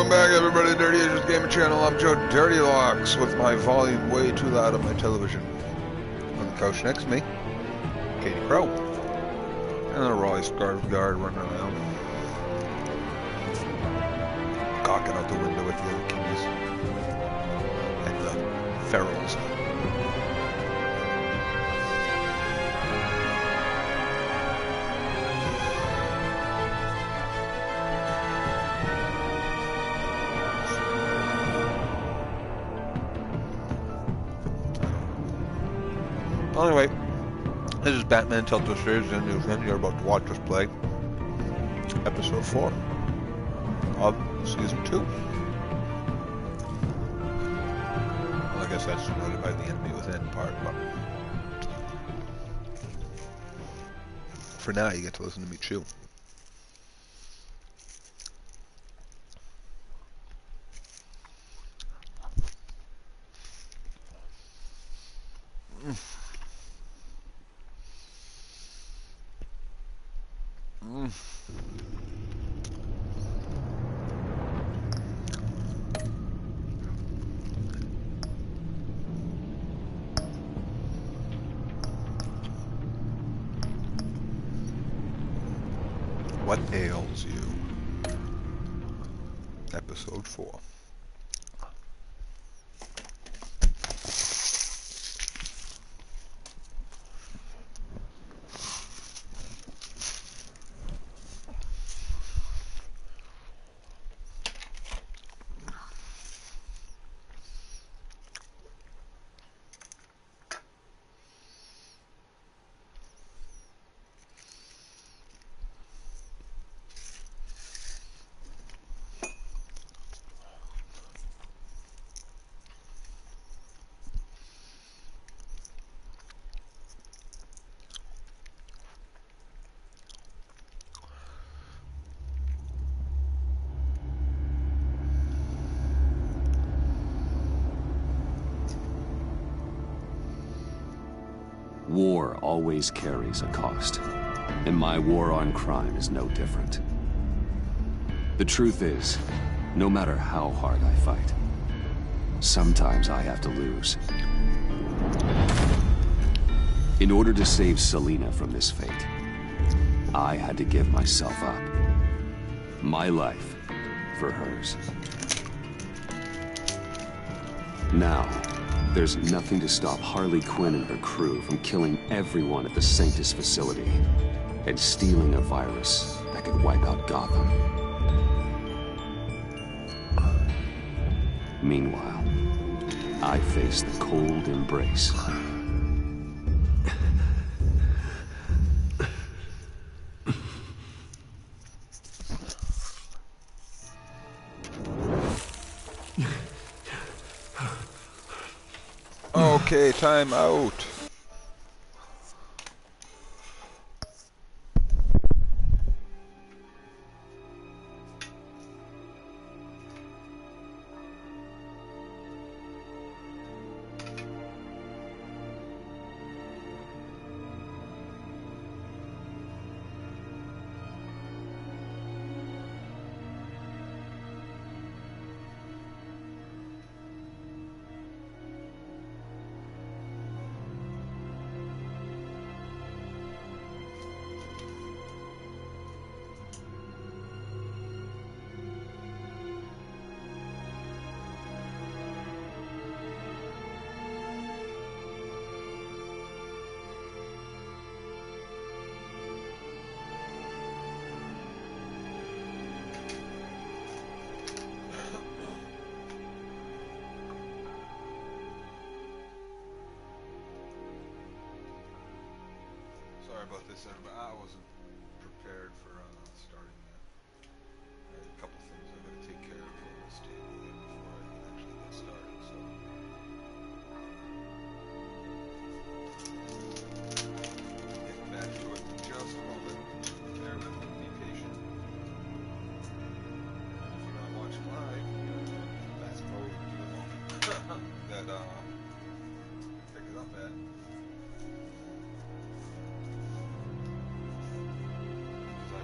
Welcome back, everybody, to Dirty Issues Gaming Channel. I'm Joe DirtyLockz with my volume way too loud on my television. On the couch next to me, Katie Crow. And a Roy Scarf Guard running around. Cocking out the window with the other kitties. And the ferals. Anyway, this is Batman Telltale series, and you're about to watch us play Episode 4 of Season 2. Well, I guess that's denoted by the enemy within part, but for now you get to listen to me chew. What ails you? Episode 4. War always carries a cost, and my war on crime is no different. The truth is, no matter how hard I fight, sometimes I have to lose. In order to save Selina from this fate, I had to give myself up. My life for hers. Now, there's nothing to stop Harley Quinn and her crew from killing everyone at the Sanctus facility and stealing a virus that could wipe out Gotham. Meanwhile, I face the cold embrace. Okay, time out. Sorry about this, everybody. I wasn't prepared for starting that. I had a couple things I gotta take care of on this table here before I can actually get started, so. Get back to it in just a moment. Bear with me, be patient. And if you're not watching live, fast forward to the moment that pick it up at. I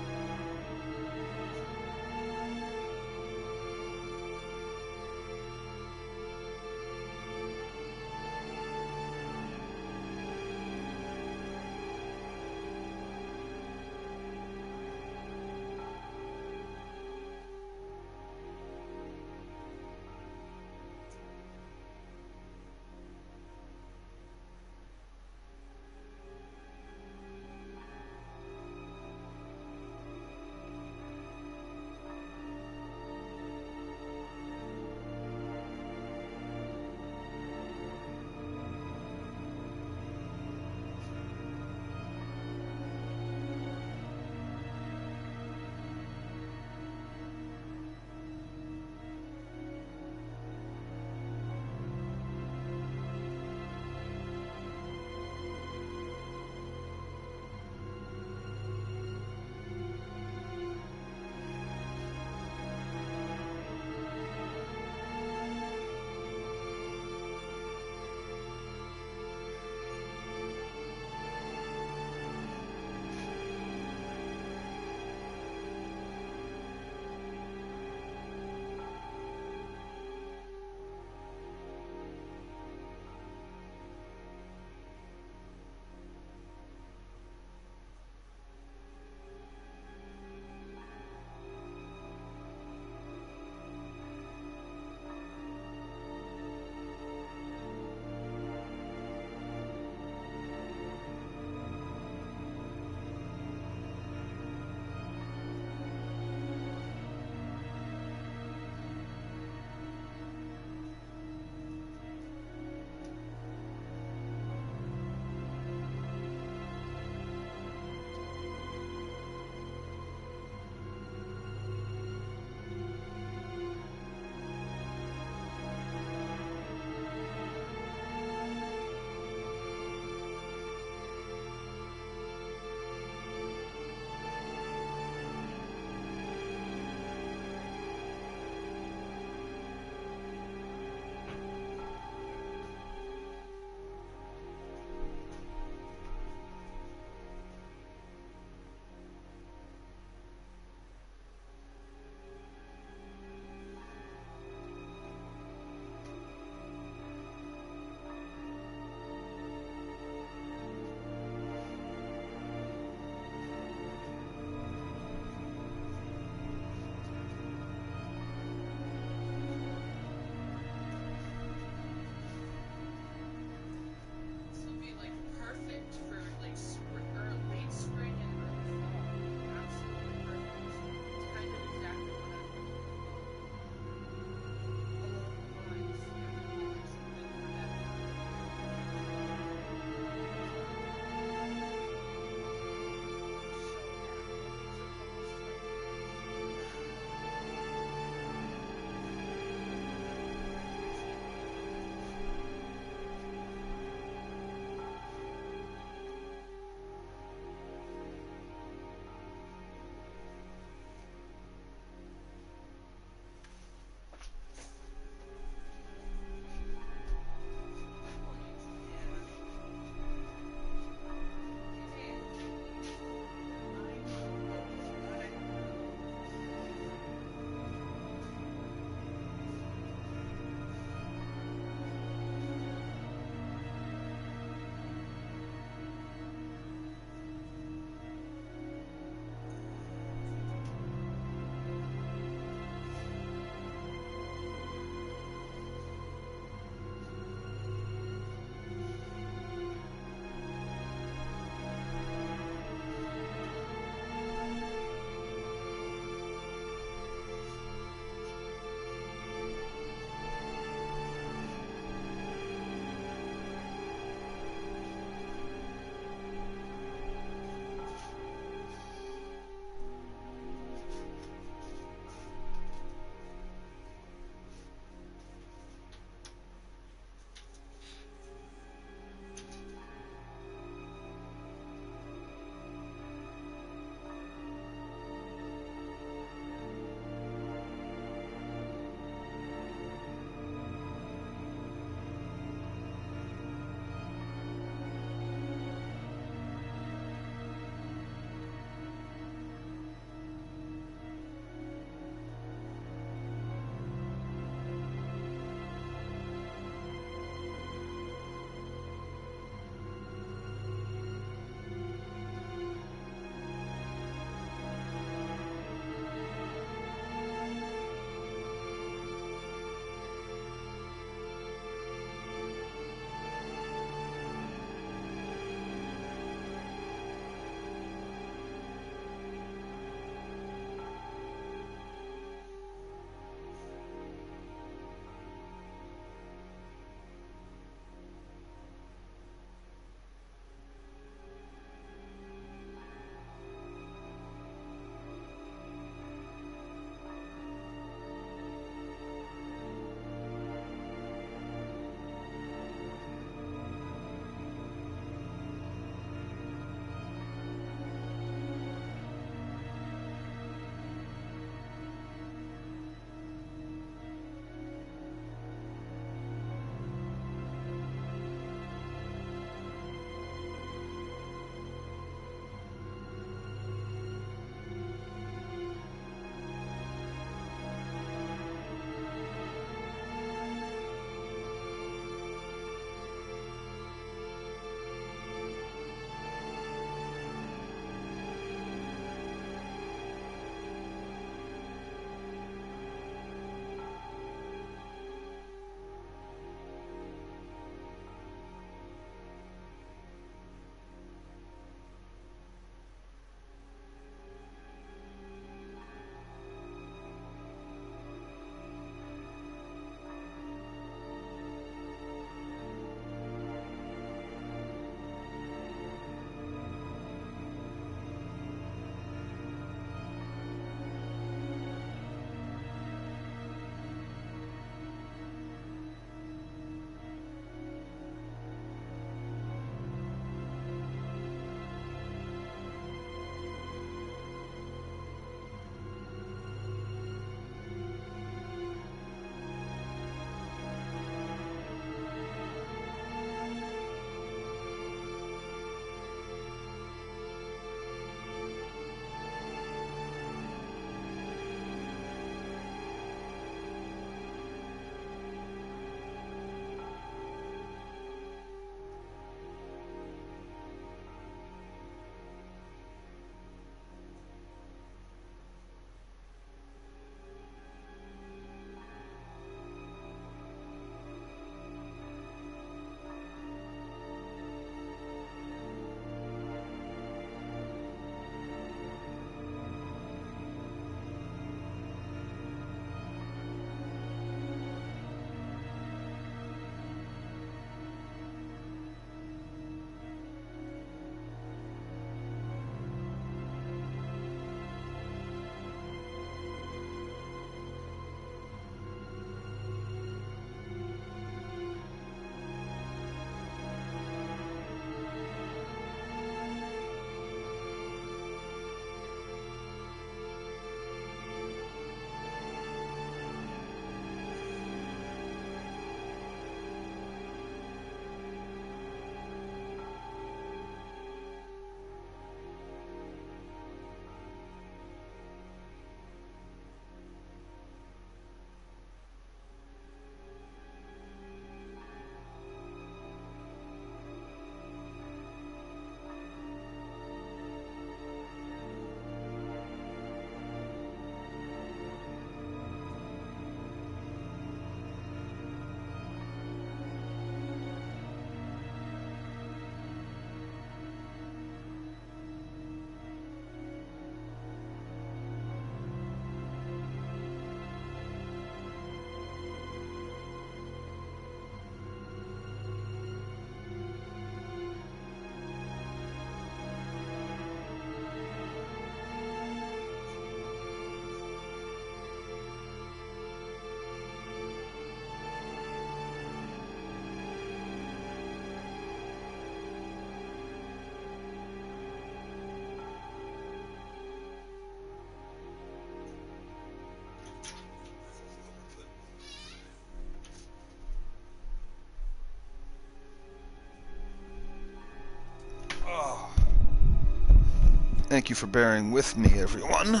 thank you for bearing with me, everyone.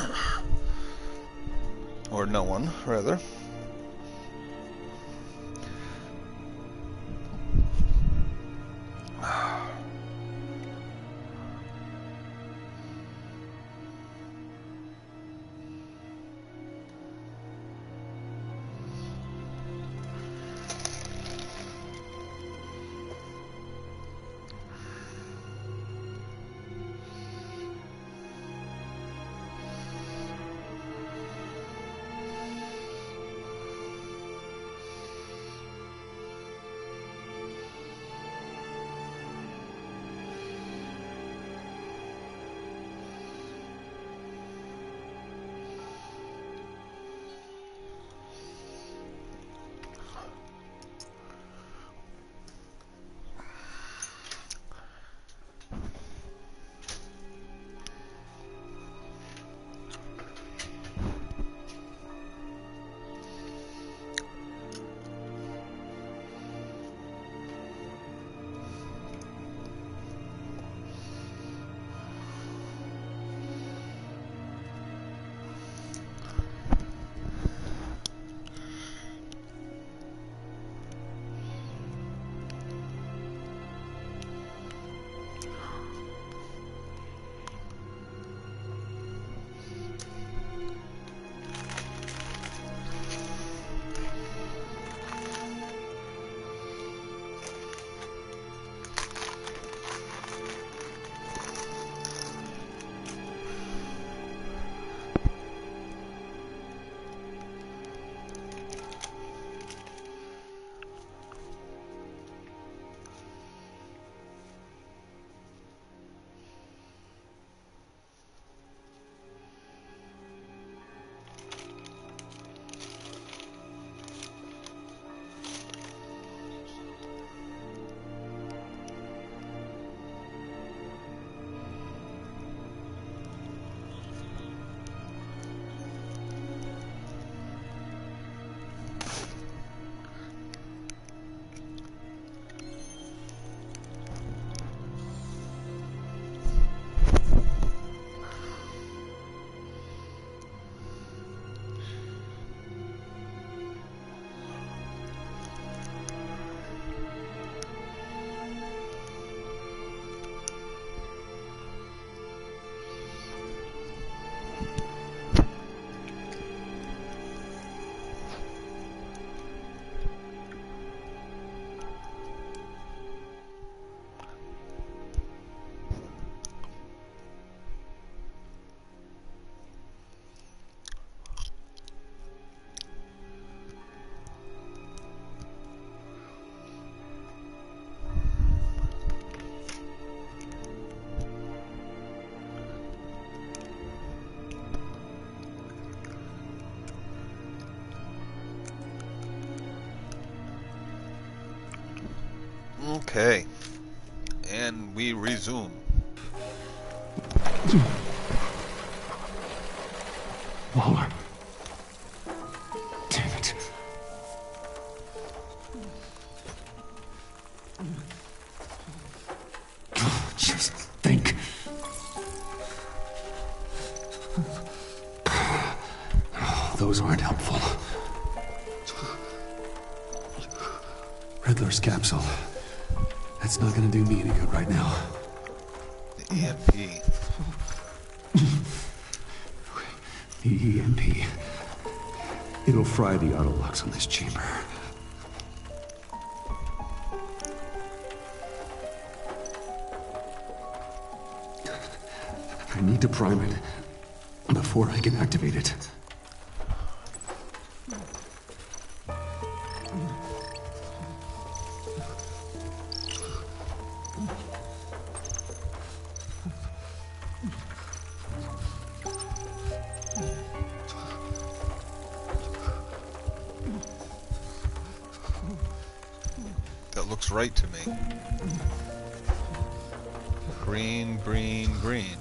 Or no one, rather. Okay, and we resume. Waller. Damn it. Just think. Those aren't helpful. Riddler's capsule. That's not gonna do me any good right now. The EMP. The EMP. It'll fry the auto locks on this chamber. I need to prime it before I can activate it. That looks right to me. Green, green, green.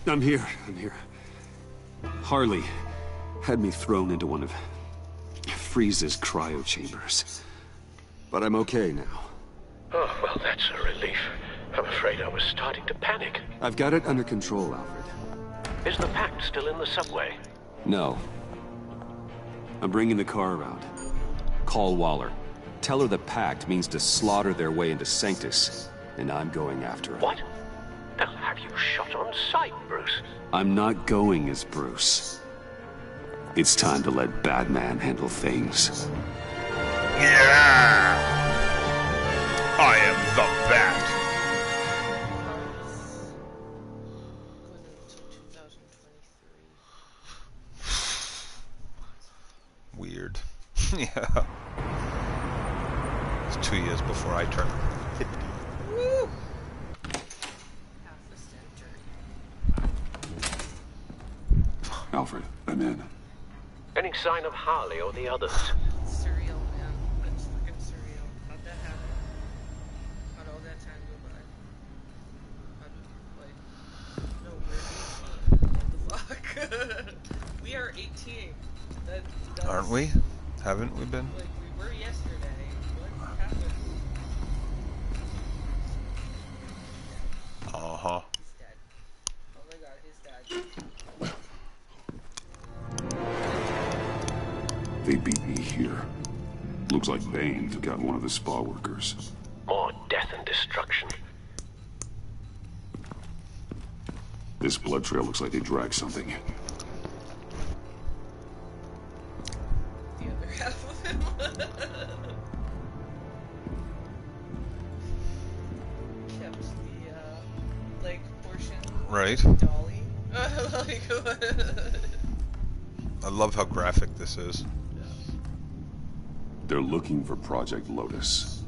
I'm here. Harley had me thrown into one of Freeze's cryo chambers. But I'm okay now. Oh, well, that's a relief. I'm afraid I was starting to panic. I've got it under control, Alfred. Is the pact still in the subway? No. I'm bringing the car around. Call Waller. Tell her the pact means to slaughter their way into Sanctus, and I'm going after it. What? Now, have you shot on sight, Bruce? I'm not going as Bruce. It's time to let Batman handle things. Yeah! I am the Bat. Weird. Yeah. It's 2 years before I turn 50. Woo! Alfred, I'm in. Any sign of Harley or the others? Surreal, man. It's fucking surreal. How'd that happen? How'd all that time go by? No, we're 18. What the fuck? We are 18. That's, Aren't we? Haven't we been? Like, we were yesterday. What happened? Uh-huh. He's dead. Oh my god, he's dead. They beat me here. Looks like Bane took out one of the spa workers. More death and destruction. This blood trail looks like they dragged something. The other half of him. Kept the, leg portion. Right. Dolly. Like, I love how graphic this is. They're looking for Project Lotus.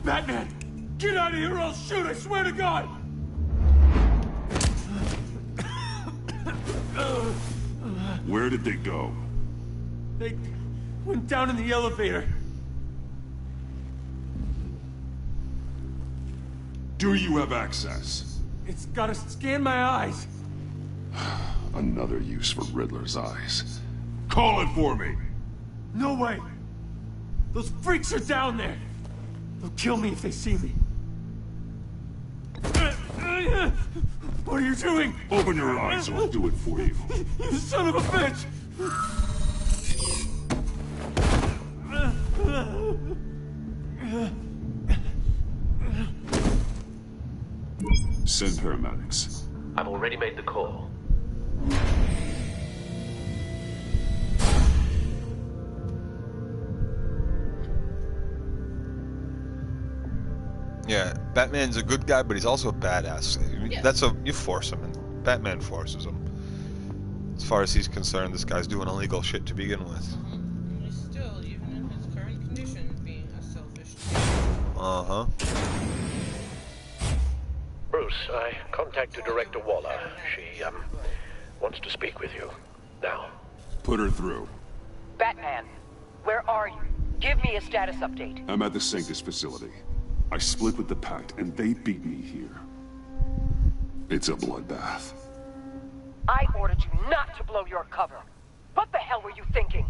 Batman! Get out of here or I'll shoot, I swear to God! Where did they go? They went down in the elevator. Do you have access? It's gotta scan my eyes. Another use for Riddler's eyes. Call it for me! No way! Those freaks are down there! They'll kill me if they see me. What are you doing? Open your eyes, I'll do it for you. You son of a bitch! Send paramedics. I've already made the call. Yeah, Batman's a good guy, but he's also a badass. Yeah. That's you force him, and Batman forces him. As far as he's concerned, this guy's doing illegal shit to begin with. And he's still, even in his current condition, being a selfish. Uh-huh. Bruce, I contacted Director Waller. She, wants to speak with you. Now. Put her through. Batman, where are you? Give me a status update. I'm at the Sanctus facility. I split with the Pact, and they beat me here. It's a bloodbath. I ordered you not to blow your cover. What the hell were you thinking?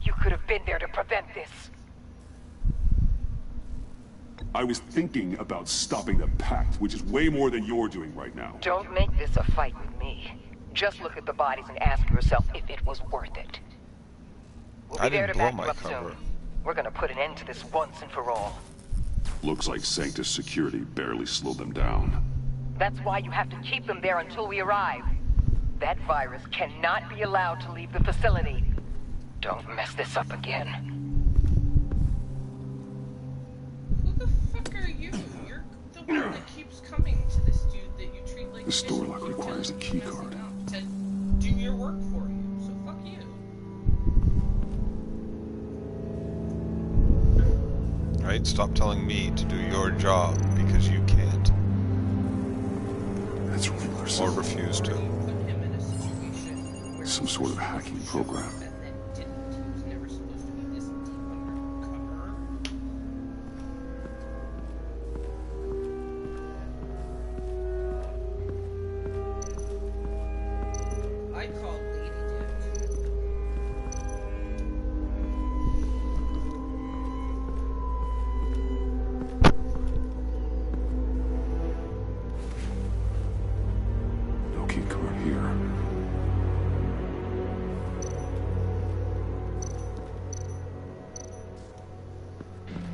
You could have been there to prevent this. I was thinking about stopping the Pact, which is way more than you're doing right now. Don't make this a fight with me. Just look at the bodies and ask yourself if it was worth it. We'll be I there didn't to blow back you my up cover. soon. We're gonna put an end to this once and for all. Looks like Sanctus security barely slowed them down. That's why you have to keep them there until we arrive. That virus cannot be allowed to leave the facility. Don't mess this up again. Who the fuck are you? You're the one that keeps coming to this dude that you treat like The store shit. lock You requires tell a him key to mess card. it up, to do your work for you, so fuck you. right, stop telling me to do your job, because you can't. That's ridiculous. Or refuse to. Put him in a situation where Some sort of hacking program. and then didn't. He was never supposed to be this deep undercover. I called Lady Dick. No key card here.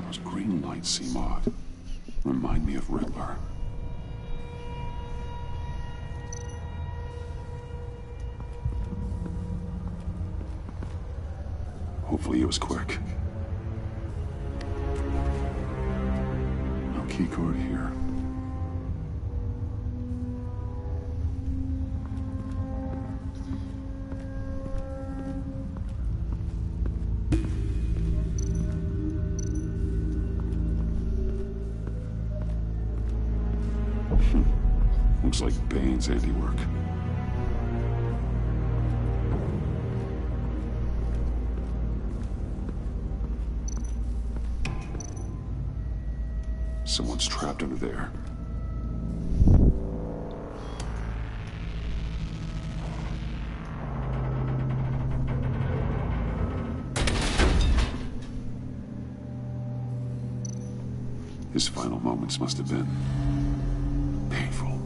Those green lights seem odd. Remind me of Riddler. Hopefully it was quick. No key card here. Looks like Bane's handiwork. Someone's trapped under there. His final moments must have been painful,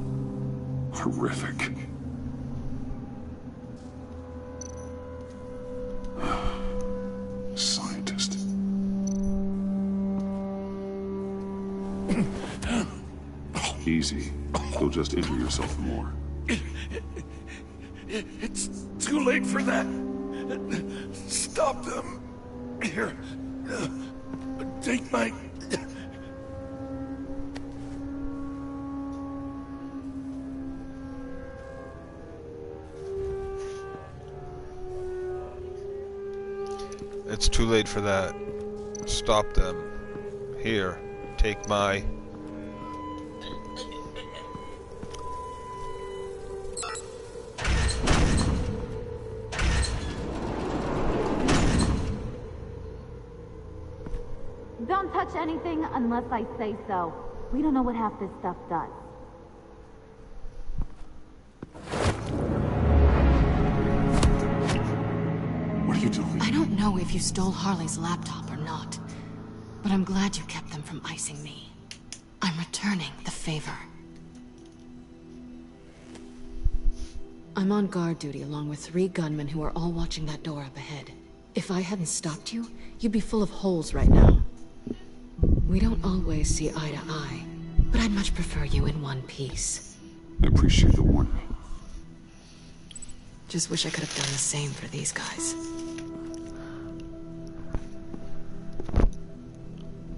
horrific. Scientist. Easy. You'll just injure yourself more. It's too late for that. Stop them. Here. Take my... It's too late for that. Stop them. Here, take my... Don't touch anything unless I say so. We don't know what half this stuff does. What are you doing? I don't know if you stole Harley's laptop or not, but I'm glad you kept them from icing me. I'm returning the favor. I'm on guard duty along with 3 gunmen who are all watching that door up ahead. If I hadn't stopped you, you'd be full of holes right now. We don't always see eye to eye, but I'd much prefer you in one piece. I appreciate the warning. Just wish I could have done the same for these guys.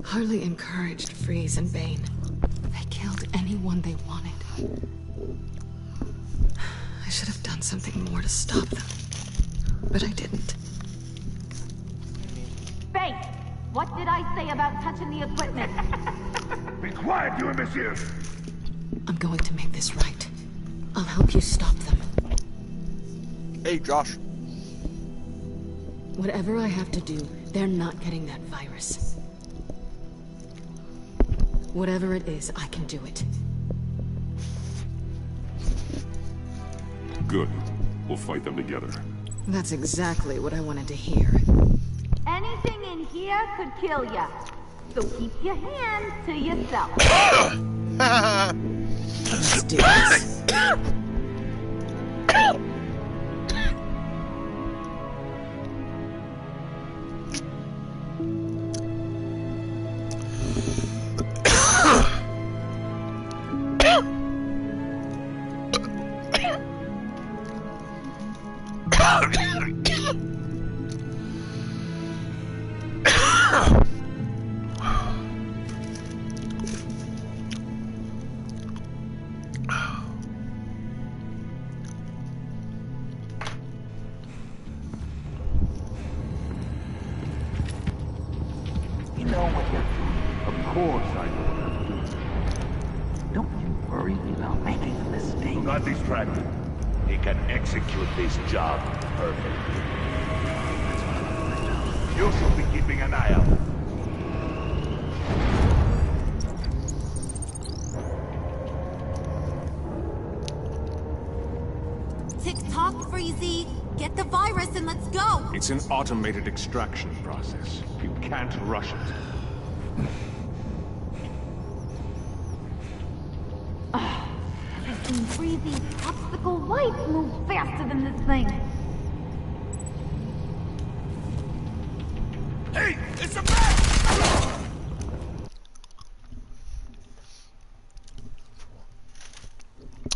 Harley encouraged Freeze and Bane. They killed anyone they wanted. I should have done something more to stop them, but I didn't. Bane! What did I say about touching the equipment? Be quiet, you imbecile! I'm going to make this right. I'll help you stop them. Hey, Josh. Whatever I have to do, they're not getting that virus. Whatever it is, I can do it. Good. We'll fight them together. That's exactly what I wanted to hear. Anything in here could kill ya. So keep your hands to yourself. Let's do this. course I know what I'm doing. Don't you worry about making a mistake. Do not distract him. He can execute this job perfectly. You should be keeping an eye out. Tick-tock, Freezy. Get the virus and let's go. It's an automated extraction process. You can't rush it. I've seen Freezy's obstacle lights move faster than this thing. Hey! It's a bat!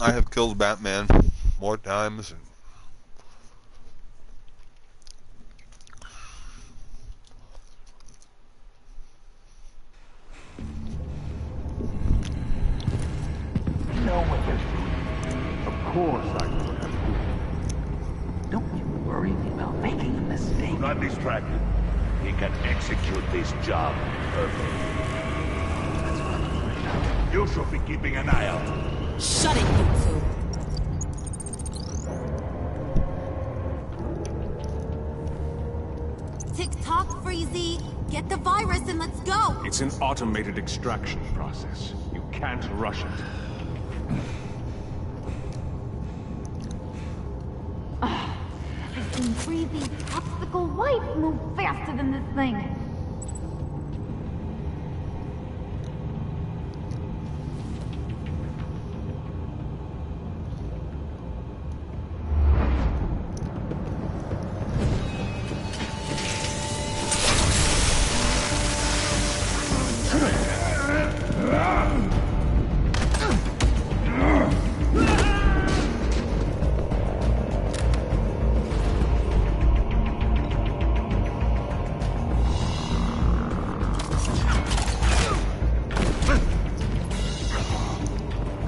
I have killed Batman more times. You know what you're doing. Of course I know what I'm doing. Don't you worry about making a mistake. Do not distract him. He can execute this job perfectly. That's what I'm doing now. You should be keeping an eye out. Shut it, you two. Tick-tock, Freezy. Get the virus and let's go. It's an automated extraction process. You can't rush it. I've seen Freezy's obstacle lights move faster than this thing.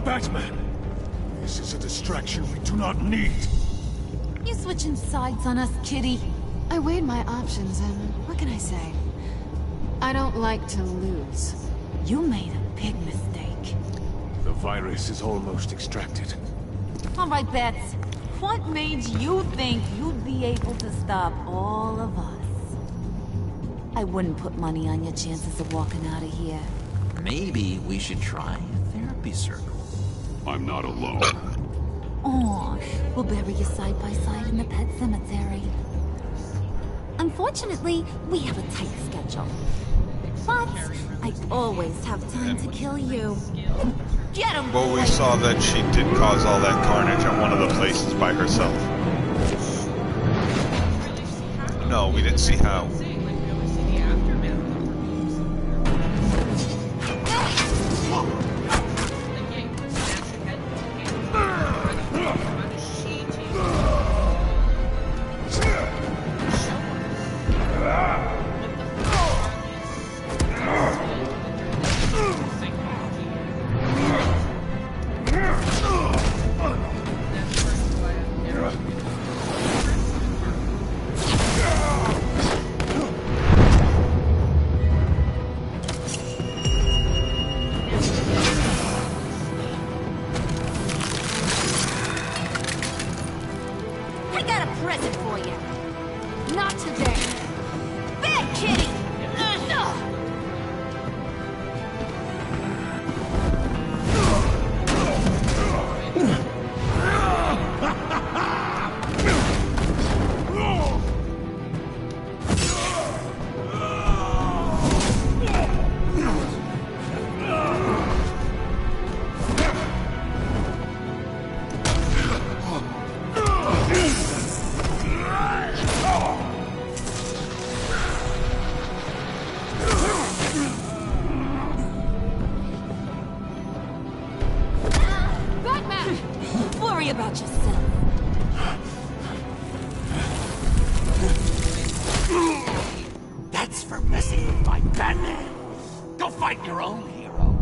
Batman! This is a distraction we do not need. You switching sides on us, kitty? I weighed my options, and what can I say? I don't like to lose. You made a big mistake. The virus is almost extracted. All right, Bats. What made you think you'd be able to stop all of us? I wouldn't put money on your chances of walking out of here. Maybe we should try a therapy circle. I'm not alone. Aw, we'll bury you side by side in the pet cemetery. Unfortunately, we have a tight schedule. But I always have time to kill you. Get him, Well, we boy. saw that she did cause all that carnage on one of the places by herself. No, we didn't see how. I got a present for you. Not today. Bad kitty! Batman! Worry about yourself. That's for messing with my Batman. Go fight your own hero.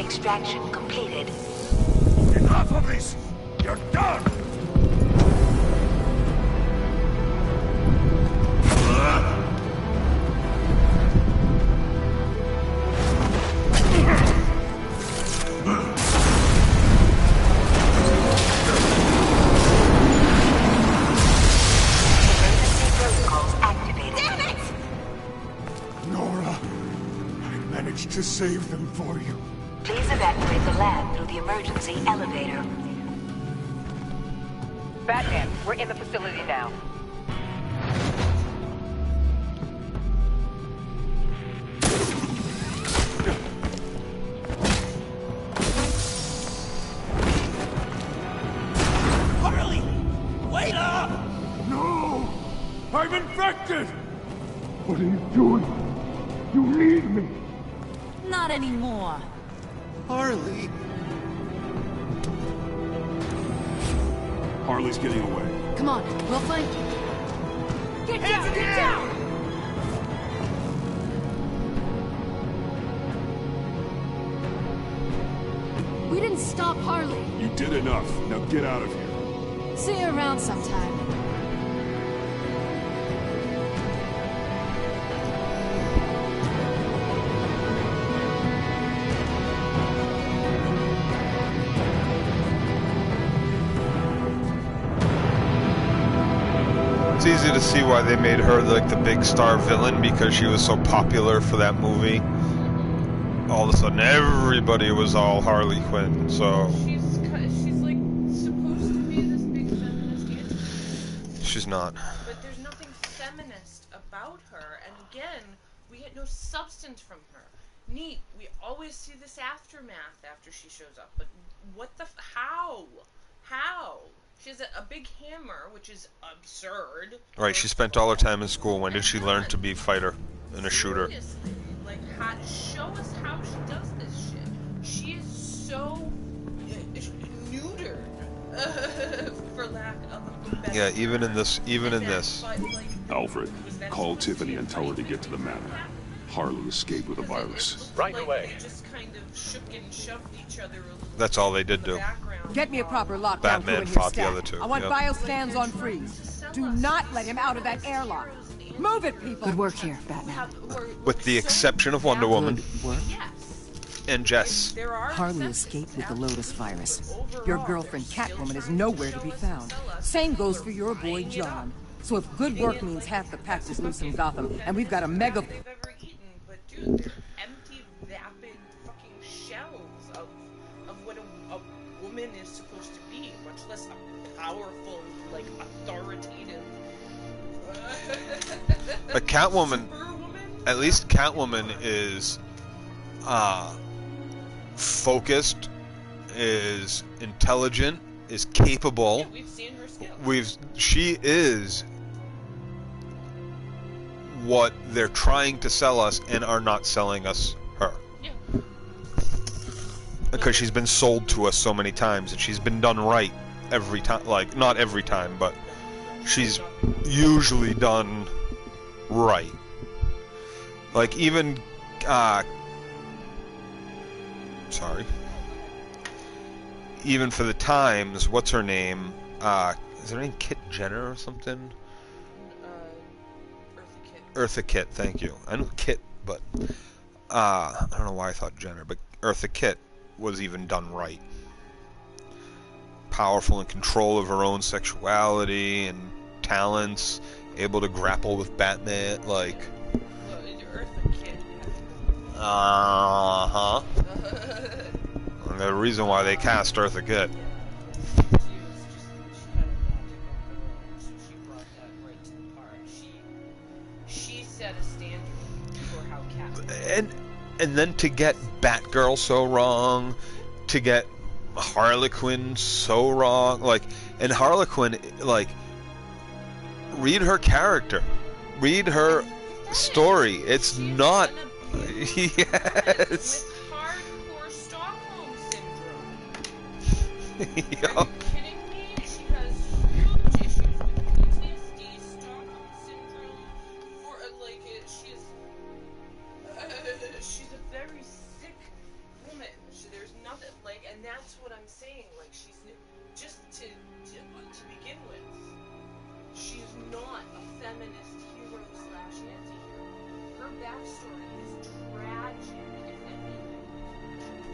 Extraction completed. Enough of this! You're done! Emergency protocols activated. Damn it! Nora, I managed to save them for you. Please evacuate the lab through the emergency elevator. Batman, we're in the facility now. Harley! Wait up! No! I'm infected! What are you doing? You need me! Not anymore. Harley! Harley's getting away. Come on, we'll find... Get down! Get down! We didn't stop Harley. You did enough. Now get out of here. See you around sometime. It's easy to see why they made her like the big star villain, because she was so popular for that movie. All of a sudden, everybody was all Harley Quinn. So She's like supposed to be this big feminist anti. she's not. But there's nothing feminist about her, and again, we get no substance from her. Neat, we always see this aftermath after she shows up, but what the how? How? She has a big hammer, which is absurd. Right, she spent all her time in school. When did she learn to be a fighter and a shooter? Seriously, like, show us how she does this shit. She is so neutered, for lack of a better Yeah, even in this, but, like, Alfred, call Tiffany and tell her to get to the manor. Harley escaped with a virus. Right like away. They just kind of shook and shoved each other a little That's all they did in the do. background. Get me a proper lockdown crew Batman in here fought the stat. other two. I want Yep. bioscans on freeze. Do not let him out of that airlock. Move it, people. Good work here, Batman. With the exception of Wonder Woman What? and Jess. There are Harley exceptions, escaped with the Lotus virus. Overall, Your girlfriend they're still Catwoman is trying nowhere show to be us found. and tell us Same that goes we're for your boy buying it John. up. So if good work means half the pack is loose in Gotham, and we've got a mega... They've ever eaten, but dude, they're empty, vapid fucking shells of what a woman is supposed to be, much less a powerful, like, authoritative. But Catwoman, at least Catwoman is focused, is intelligent, is capable. Yeah, we've seen her skills. She is what they're trying to sell us and are not selling us her. Yeah. Because she's been sold to us so many times, and she's been done right every time. Like, not every time, but she's usually done right. Like, even even for the Times, what's her name? Is her name Kit Jenner or something? Eartha Kitt, thank you. I know Kit, but I don't know why I thought Jenner, but Eartha Kitt was even done right. Powerful, in control of her own sexuality and talents, able to grapple with Batman, like. Uh-huh. And the reason why they cast Eartha Kitt. She set a standard for how Catwoman. And then to get Batgirl so wrong, to get Harlequin so wrong, like, and Harlequin, like, read her character, read her story. It's not. Yes. Hardcore Stockholm syndrome. Yup. Are you kidding me? She has huge issues with PTSD, Stockholm syndrome, or like she's a very sick woman. There's feminist hero slash anti-hero. Her backstory is tragic, if anything.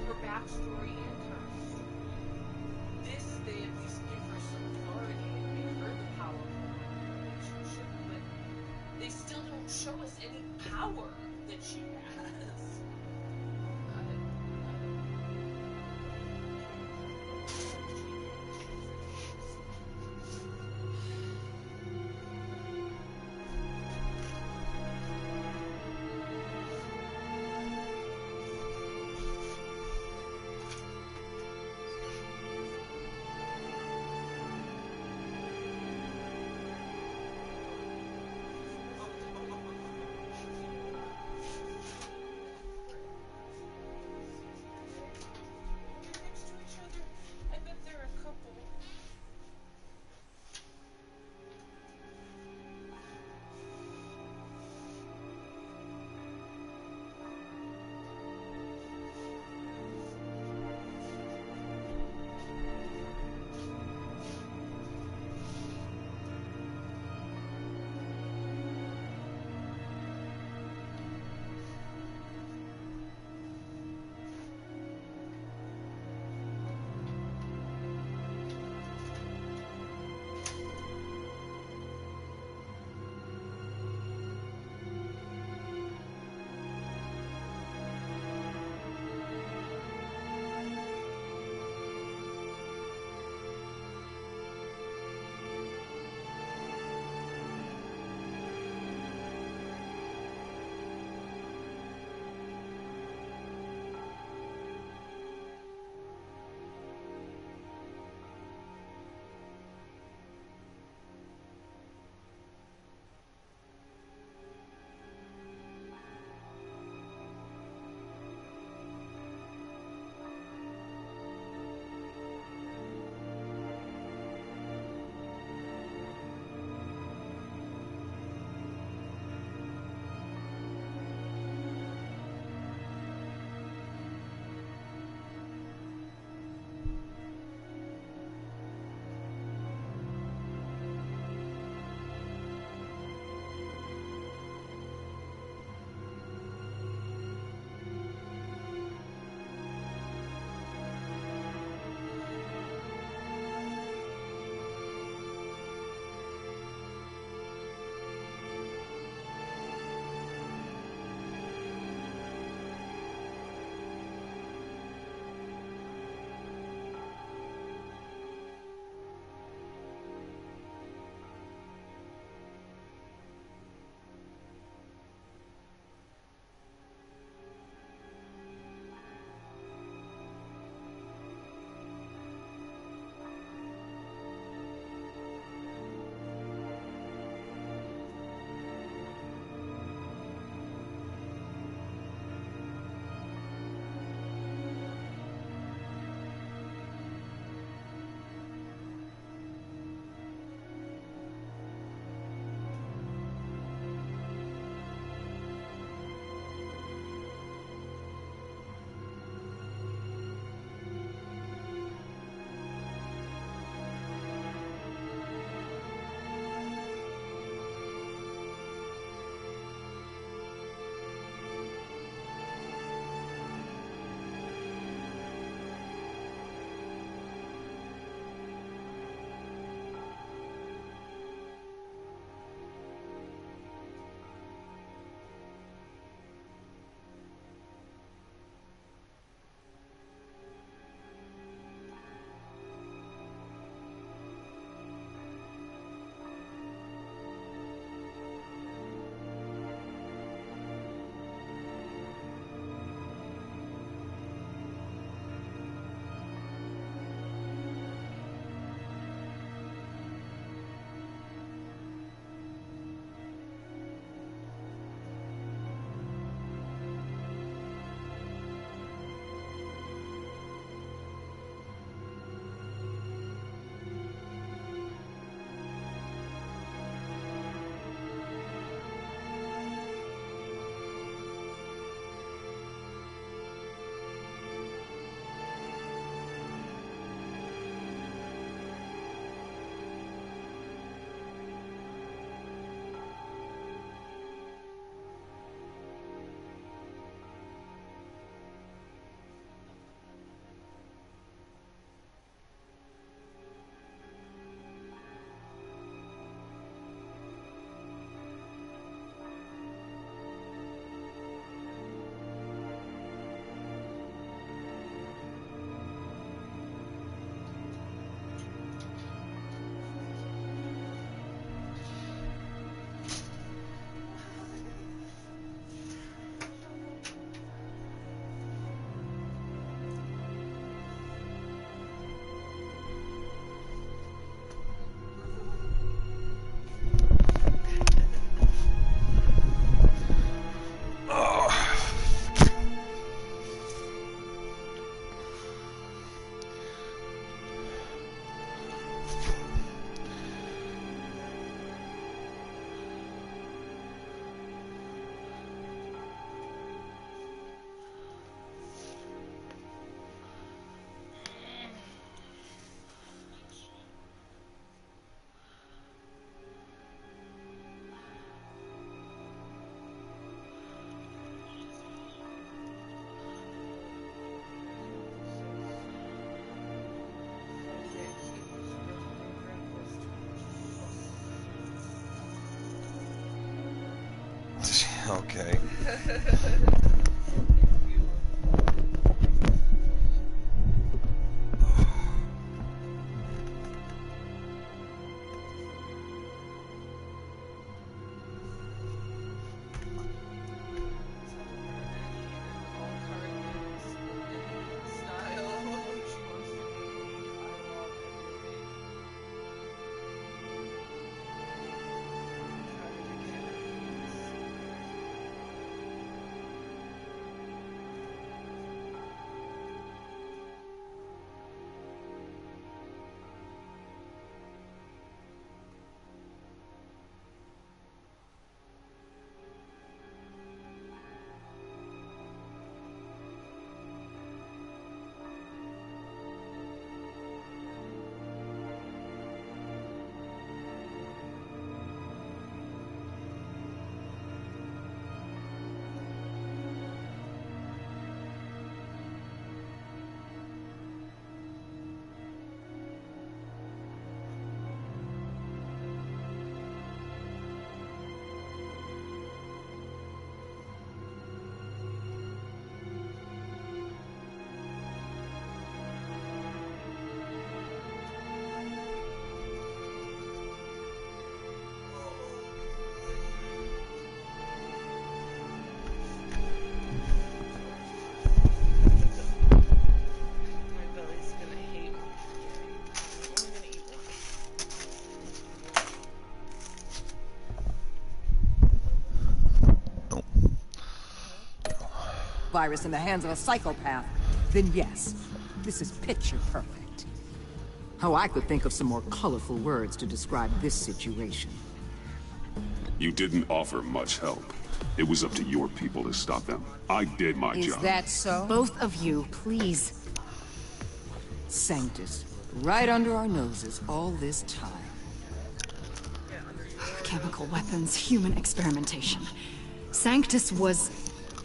Her backstory and her story. This, they at least give her some authority and make her the powerful relationship, but they still don't show us any power that she has. Okay. Virus in the hands of a psychopath, then yes, this is picture perfect. Oh, I could think of some more colorful words to describe this situation. You didn't offer much help. It was up to your people to stop them. I did my job. Is that so? Both of you, please. Sanctus, right under our noses all this time. Chemical weapons, human experimentation. Sanctus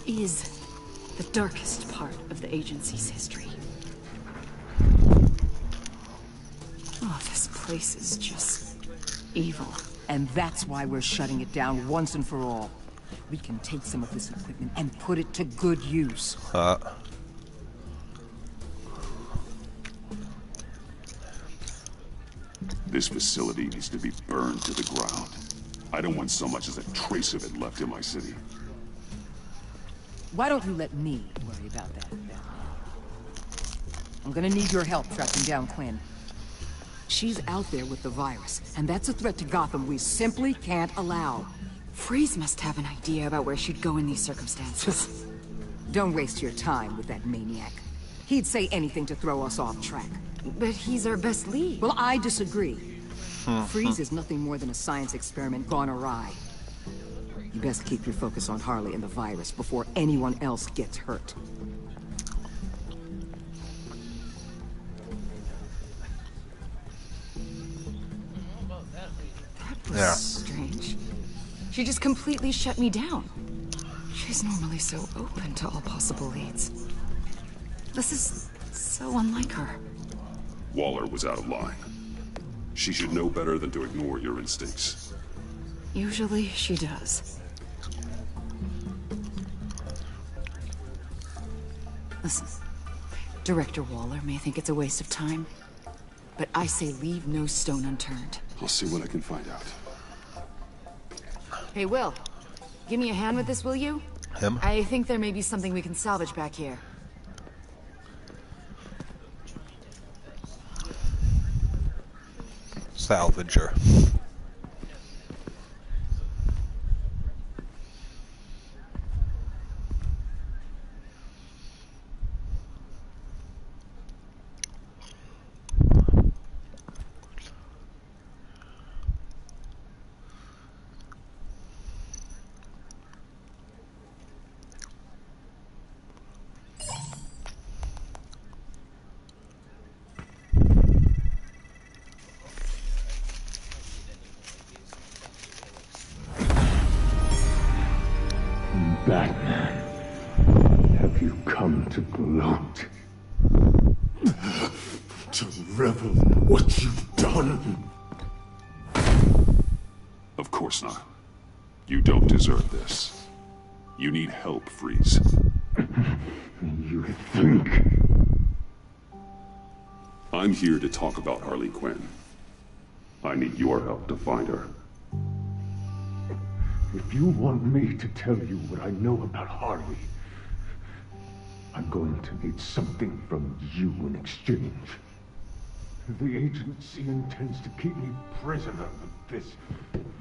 is the darkest part of the agency's history. Oh, this place is just evil. And that's why we're shutting it down once and for all. We can take some of this equipment and put it to good use. This facility needs to be burned to the ground. I don't want so much as a trace of it left in my city. Why don't you let me worry about that, Batman? I'm gonna need your help tracking down Quinn. She's out there with the virus, and that's a threat to Gotham we simply can't allow. Freeze must have an idea about where she'd go in these circumstances. Don't waste your time with that maniac. He'd say anything to throw us off track. But he's our best lead. Well, I disagree. Freeze is nothing more than a science experiment gone awry. You best keep your focus on Harley and the virus before anyone else gets hurt. That was strange. She just completely shut me down. She's normally so open to all possible leads. This is so unlike her. Waller was out of line. She should know better than to ignore your instincts. Usually she does. Listen, Director Waller may think it's a waste of time, but I say leave no stone unturned. I'll see what I can find out. Hey, Will. Give me a hand with this, will you? Him? I think there may be something we can salvage back here. Salvager. Batman, have you come to gloat? To revel in what you've done? Of course not. You don't deserve this. You need help, Freeze. You think? I'm here to talk about Harley Quinn. I need your help to find her. If you want me to tell you what I know about Harley, I'm going to need something from you in exchange. The agency intends to keep me prisoner with this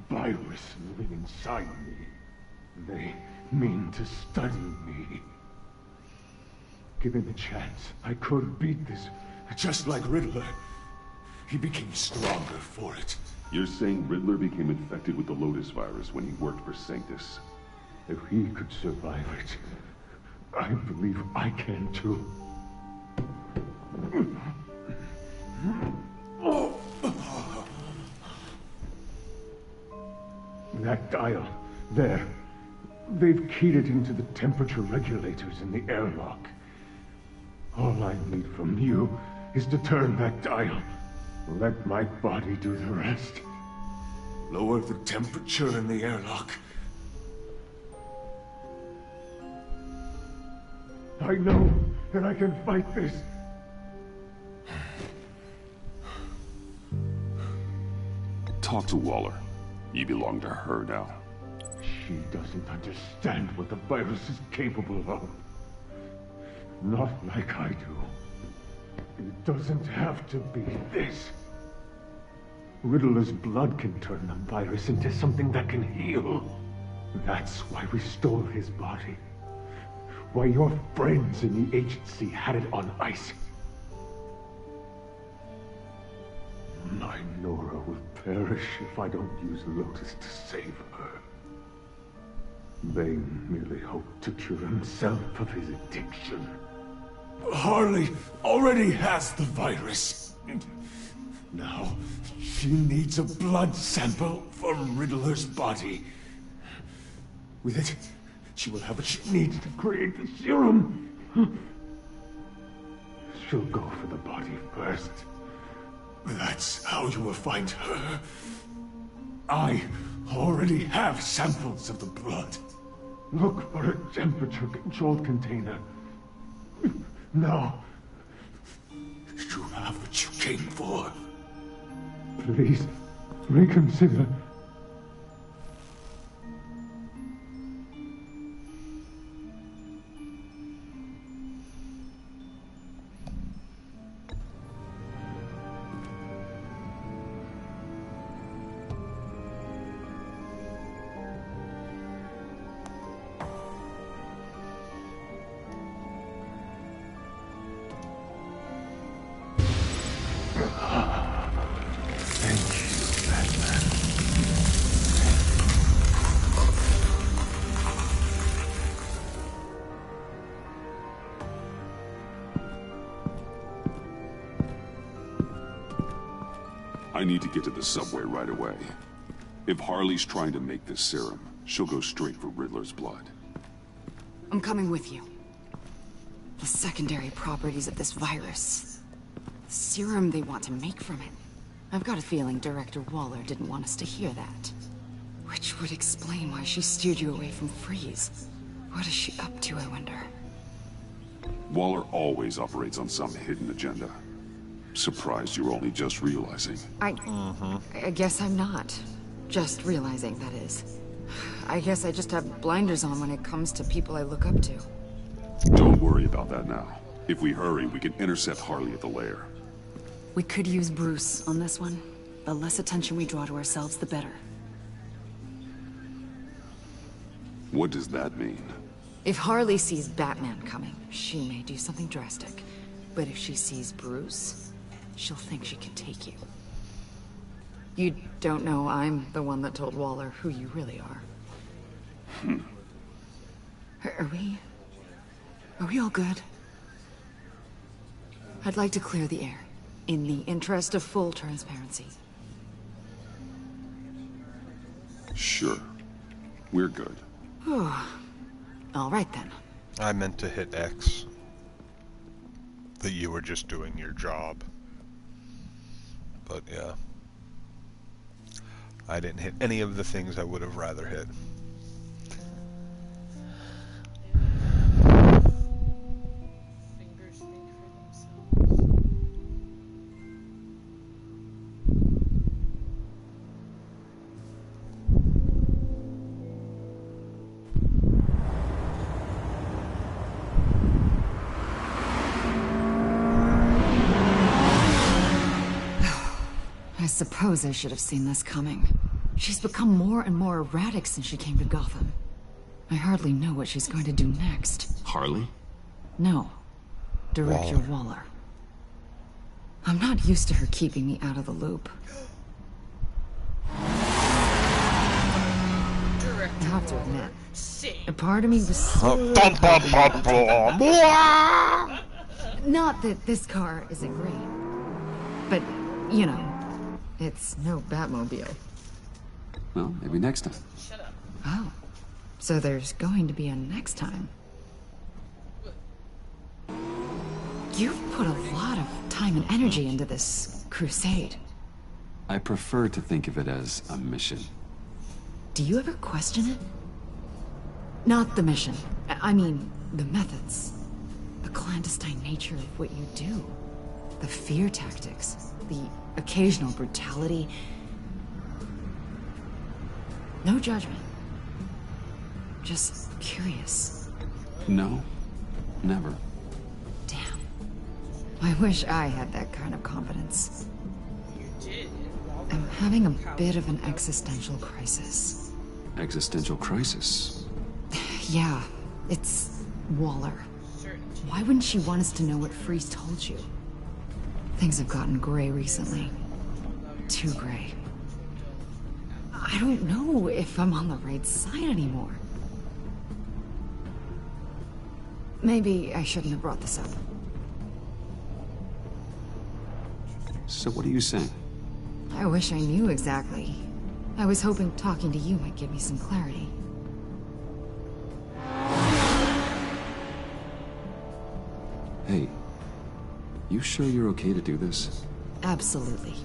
virus living inside me. They mean to study me. Given the chance, I could beat this, just like Riddler. He became stronger for it. You're saying Riddler became infected with the Lotus virus when he worked for Sanctus? If he could survive it, I believe I can too. That dial, there. They've keyed it into the temperature regulators in the airlock. All I need from you is to turn that dial. Let my body do the rest. Lower the temperature in the airlock. I know that I can fight this. Talk to Waller. You belong to her now. She doesn't understand what the virus is capable of. Not like I do. It doesn't have to be this. Riddler's blood can turn the virus into something that can heal. That's why we stole his body. Why your friends in the agency had it on ice. My Nora will perish if I don't use Lotus to save her. Bane merely hoped to cure himself of his addiction. Harley already has the virus. Now, she needs a blood sample from Riddler's body. With it, she will have what she needs to create the serum. She'll go for the body first. That's how you will find her. I already have samples of the blood. Look for a temperature-controlled container. Now, you have what you came for. Please, reconsider. I need to get to the subway right away. If Harley's trying to make this serum, she'll go straight for Riddler's blood. I'm coming with you. The secondary properties of this virus. The serum they want to make from it. I've got a feeling Director Waller didn't want us to hear that. Which would explain why she steered you away from Freeze. What is she up to, I wonder? Waller always operates on some hidden agenda. Surprised you're only just realizing. I guess I'm not. Just realizing, that is. I guess I just have blinders on when it comes to people I look up to. Don't worry about that now. If we hurry, we can intercept Harley at the lair. We could use Bruce on this one. The less attention we draw to ourselves, the better. What does that mean? If Harley sees Batman coming, she may do something drastic. But if she sees Bruce, she'll think she can take you. You don't know I'm the one that told Waller who you really are. Are we all good? I'd like to clear the air, in the interest of full transparency. Sure. We're good. All right then. I meant to hit X. That you were just doing your job. But yeah. I didn't hit any of the things I would have rather hit. suppose I should have seen this coming. She's become more and more erratic since she came to Gotham. I hardly know what she's going to do next. Harley? No. Director Waller. I'm not used to her keeping me out of the loop. I have to admit, a part of me was not that this car isn't great, but, you know, it's no Batmobile. Well, maybe next time. Shut up. Oh, so there's going to be a next time. You've put a lot of time and energy into this crusade. I prefer to think of it as a mission. Do you ever question it? Not the mission. I mean, the methods. The clandestine nature of what you do. The fear tactics. The occasional brutality. No judgment. Just curious. No, never. Damn. I wish I had that kind of confidence. You did. I'm having a bit of an existential crisis. Existential crisis? Yeah, it's Waller. Why wouldn't she want us to know what Freeze told you? Things have gotten gray recently. Too gray. I don't know if I'm on the right side anymore. Maybe I shouldn't have brought this up. So what are you saying? I wish I knew exactly. I was hoping talking to you might give me some clarity. Hey, you sure you're okay to do this? Absolutely.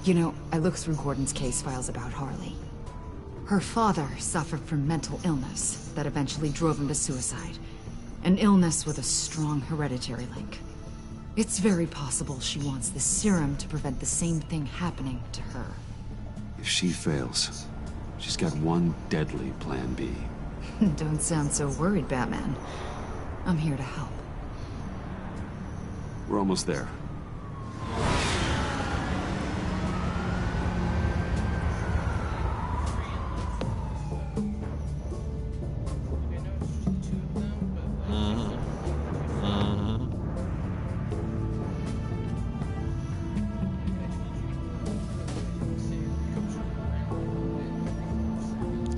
You know, I looked through Gordon's case files about Harley. Her father suffered from mental illness that eventually drove him to suicide. An illness with a strong hereditary link. It's very possible she wants the serum to prevent the same thing happening to her. If she fails, she's got one deadly plan B. Don't sound so worried, Batman. I'm here to help. We're almost there.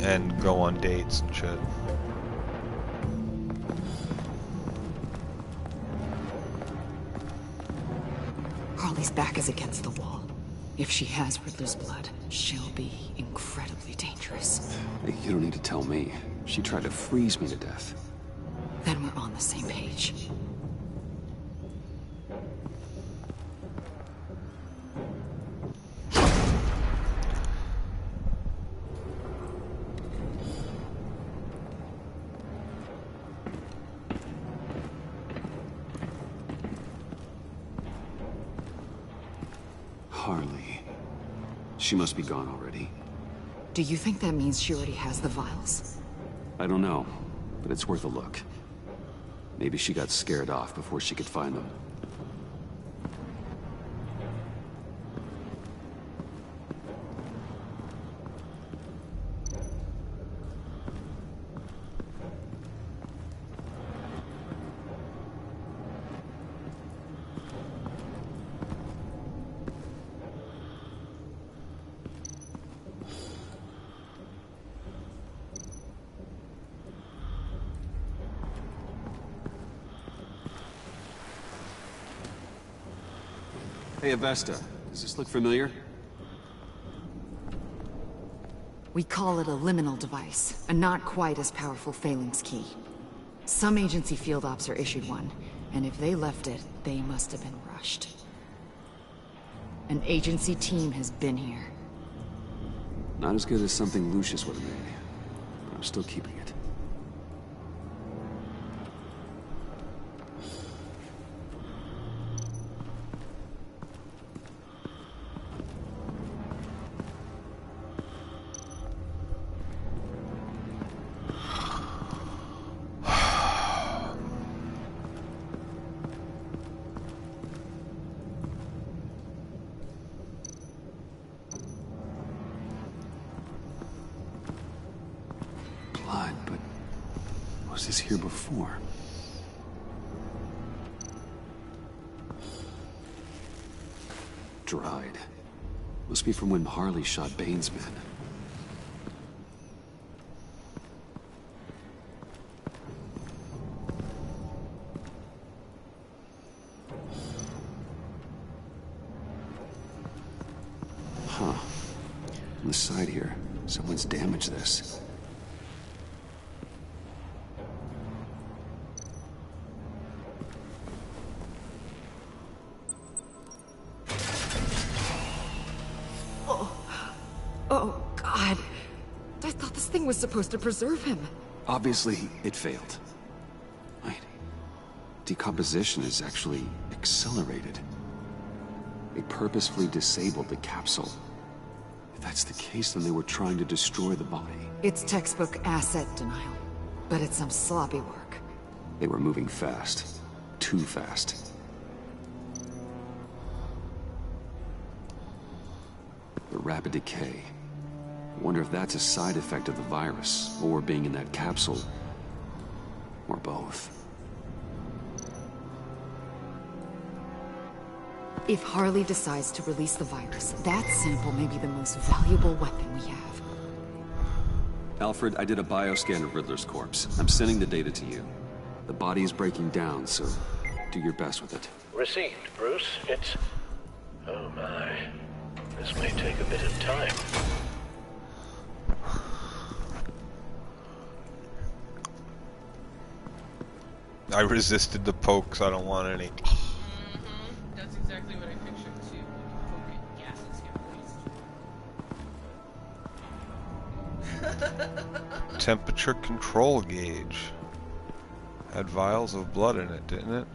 And go on dates and shit. Harley's back is against the wall. If she has Riddler's blood, she'll be incredibly dangerous. Hey, you don't need to tell me. She tried to freeze me to death. Then we're on the same page. Harley. She must be gone already. Do you think that means she already has the vials? I don't know, but it's worth a look. Maybe she got scared off before she could find them. Hey, Avesta, does this look familiar? We call it a liminal device, a not quite as powerful phalanx key. Some agency field ops are issued one, and if they left it, they must have been rushed. An agency team has been here. Not as good as something Lucius would have made, but I'm still keeping it. Was this here before? Dried. Must be from when Harley shot Bane's men. Huh. On the side here, someone's damaged this. Oh, God. I thought this thing was supposed to preserve him. Obviously, it failed. Wait. Decomposition is actually accelerated. They purposefully disabled the capsule. If that's the case, then they were trying to destroy the body. It's textbook asset denial. But it's some sloppy work. They were moving fast. Too fast. The rapid decay. I wonder if that's a side effect of the virus, or being in that capsule, or both. If Harley decides to release the virus, that sample may be the most valuable weapon we have. Alfred, I did a bioscan of Riddler's corpse. I'm sending the data to you. The body is breaking down, so do your best with it. Received, Bruce. It's... Oh my. This may take a bit of time. I resisted the pokes. I don't want any. That's exactly what I pictured too. Gases get released. Temperature control gauge. Had vials of blood in it, didn't it?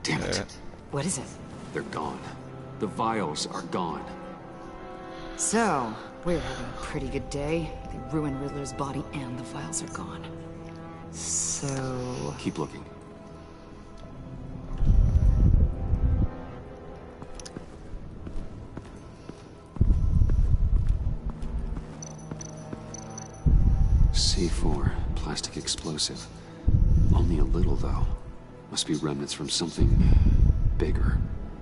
Damn it. What is it? They're gone. The vials are gone. So, we're having a pretty good day. They ruined Riddler's body and the vials are gone. So... Keep looking. C4, plastic explosive. Only a little, though. Must be remnants from something bigger.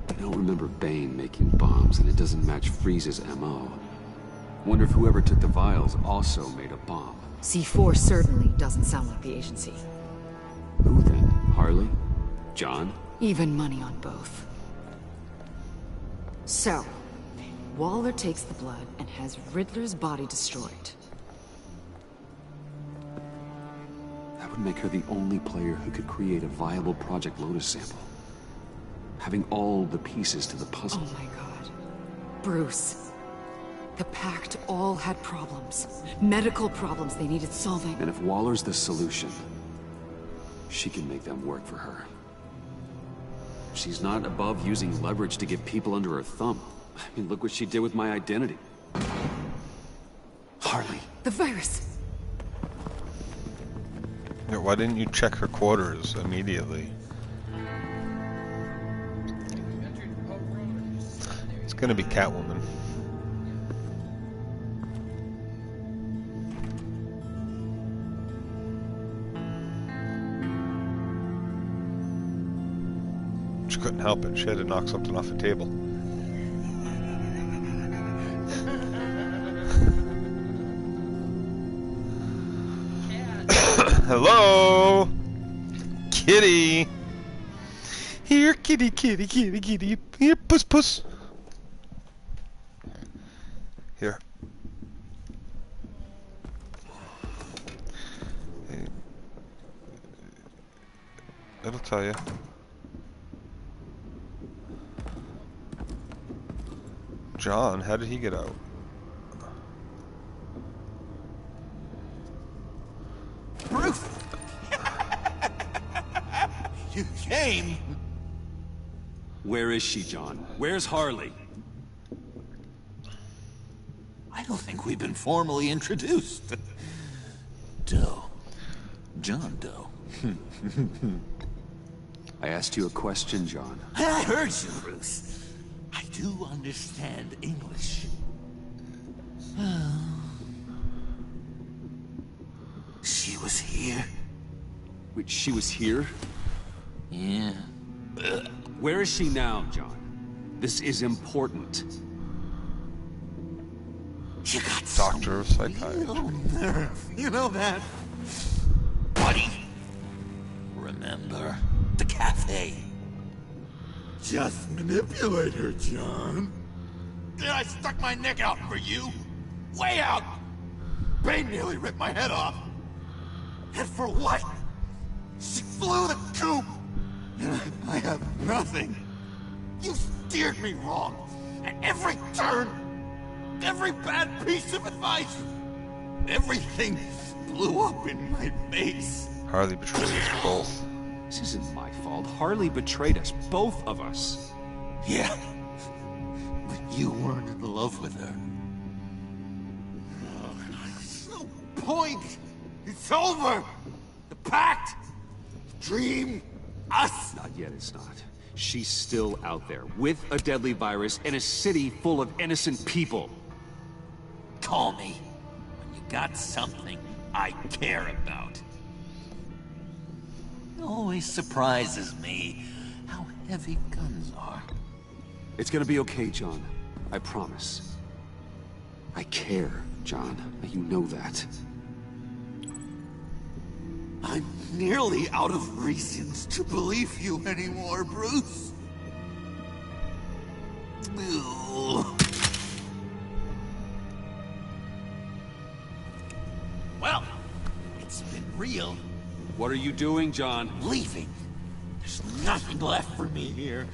I don't remember Bane making bombs, and it doesn't match Freeze's MO. Wonder if whoever took the vials also made a bomb. C4 certainly doesn't sound like the agency. Who then? Harley? John? Even money on both. So, Waller takes the blood and has Riddler's body destroyed. That would make her the only player who could create a viable Project Lotus sample. Having all the pieces to the puzzle. Oh my god. Bruce. The Pact all had problems. Medical problems they needed solving. And if Waller's the solution, she can make them work for her. She's not above using leverage to get people under her thumb. I mean, look what she did with my identity. Harley. The virus. Yeah, why didn't you check her quarters immediately? It's gonna be Catwoman. She couldn't help it. She had to knock something off the table. Hello? Kitty! Here, kitty, kitty, kitty, kitty. Here, puss, puss. Here. Hey. It'll tell you. John, how did he get out? Bruce! You came! Where is she, John? Where's Harley? I don't think we've been formally introduced. Doe. John Doe. I asked you a question, John. I heard you, Bruce. I do understand English. She was here. Wait, she was here? Yeah. Where is she now, John? This is important. You got Doctor of Psychiatry. nerve. You know that? Buddy. Remember the cafe? Just manipulate her, John. Then I stuck my neck out for you. Way out. Bane nearly ripped my head off. And for what? She flew the coop. And I have nothing. You steered me wrong. At every turn. Every bad piece of advice. Everything blew up in my face. Harley betrayed us both. This isn't my fault. Harley betrayed us, both of us. Yeah. But you weren't in love with her. There's no point. It's over. The pact. The dream. Us. Not yet, it's not. She's still out there, with a deadly virus in a city full of innocent people. Call me when you got something I care about. It always surprises me how heavy guns are. It's gonna be okay, John. I promise. I care, John. You know that. I'm nearly out of reasons to believe you anymore, Bruce. Ugh. Well, it's been real. What are you doing, John? Leaving. There's nothing left for me here.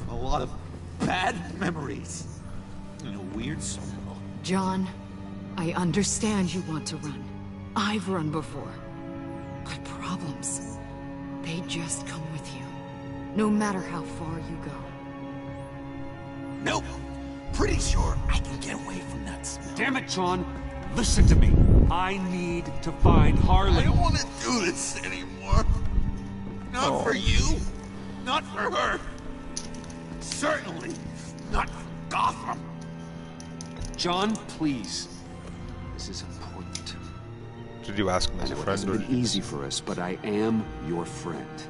A lot of bad memories. And a weird smell. John, I understand you want to run. I've run before. But problems, they just come with you. No matter how far you go. Nope. Pretty sure I can get away from that smell. Damn it, John! Listen to me. I need to find Harley. I don't want to do this anymore. Not for you. Not for her. Certainly not for Gotham. John, please. This is important. Did you ask him as a It friend? hasn't Or been easy for us, but I am your friend.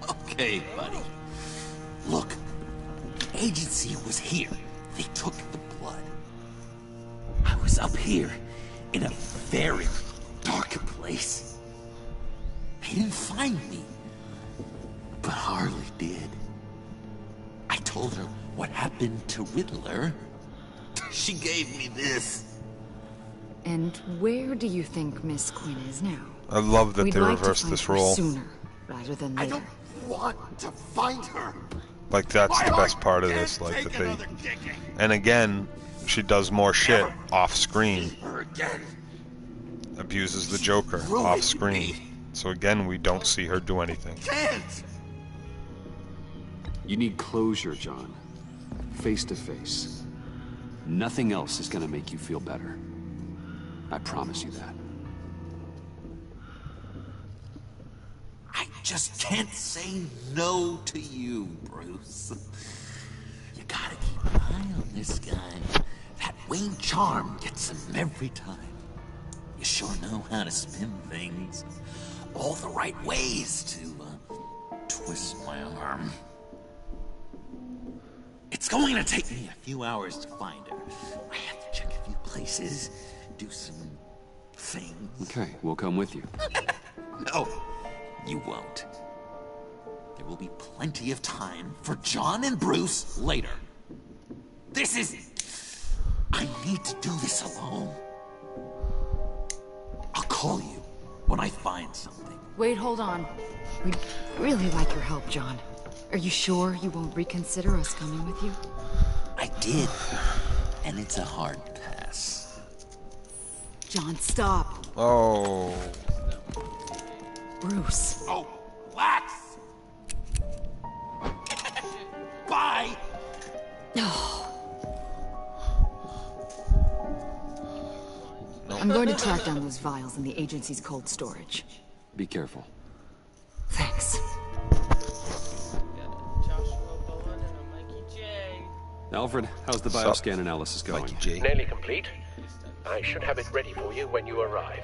Okay, buddy. Look, the agency was here. They took the blood. I was up here in a very dark place. They didn't find me, but Harley did. I told her what happened to Riddler. She gave me this. And where do you think Miss Quinn is now? I love that We'd they like to reversed find this her role. sooner rather than later. I don't want to find her. Like, that's My the best heart part of can't this. Like, take that they. another kicking. And again, she does more shit off screen. Her again. Abuses the Joker off screen. So again, we don't see her do anything. Can't. You need closure, John. Face to face. Nothing else is gonna make you feel better. I promise you that. I just can't say no to you, Bruce. You gotta keep an eye on this guy. That Wayne charm gets him every time. You sure know how to spin things. All the right ways to twist my arm. It's going to take me a few hours to find her. I have to check a few places, do some things. Okay, we'll come with you. No, you won't. There will be plenty of time for John and Bruce later. This is... I need to do this alone. I'll call you when I find something. Wait, hold on. We'd really like your help, John. Are you sure you won't reconsider us coming with you? I did, and it's a hard pass. John, stop. Oh. Bruce. Oh, relax. Bye. I'm going to track down those vials in the agency's cold storage. Be careful. Alfred, how's the Sup? bioscan analysis going? Mikey G. Nearly complete. I should have it ready for you when you arrive.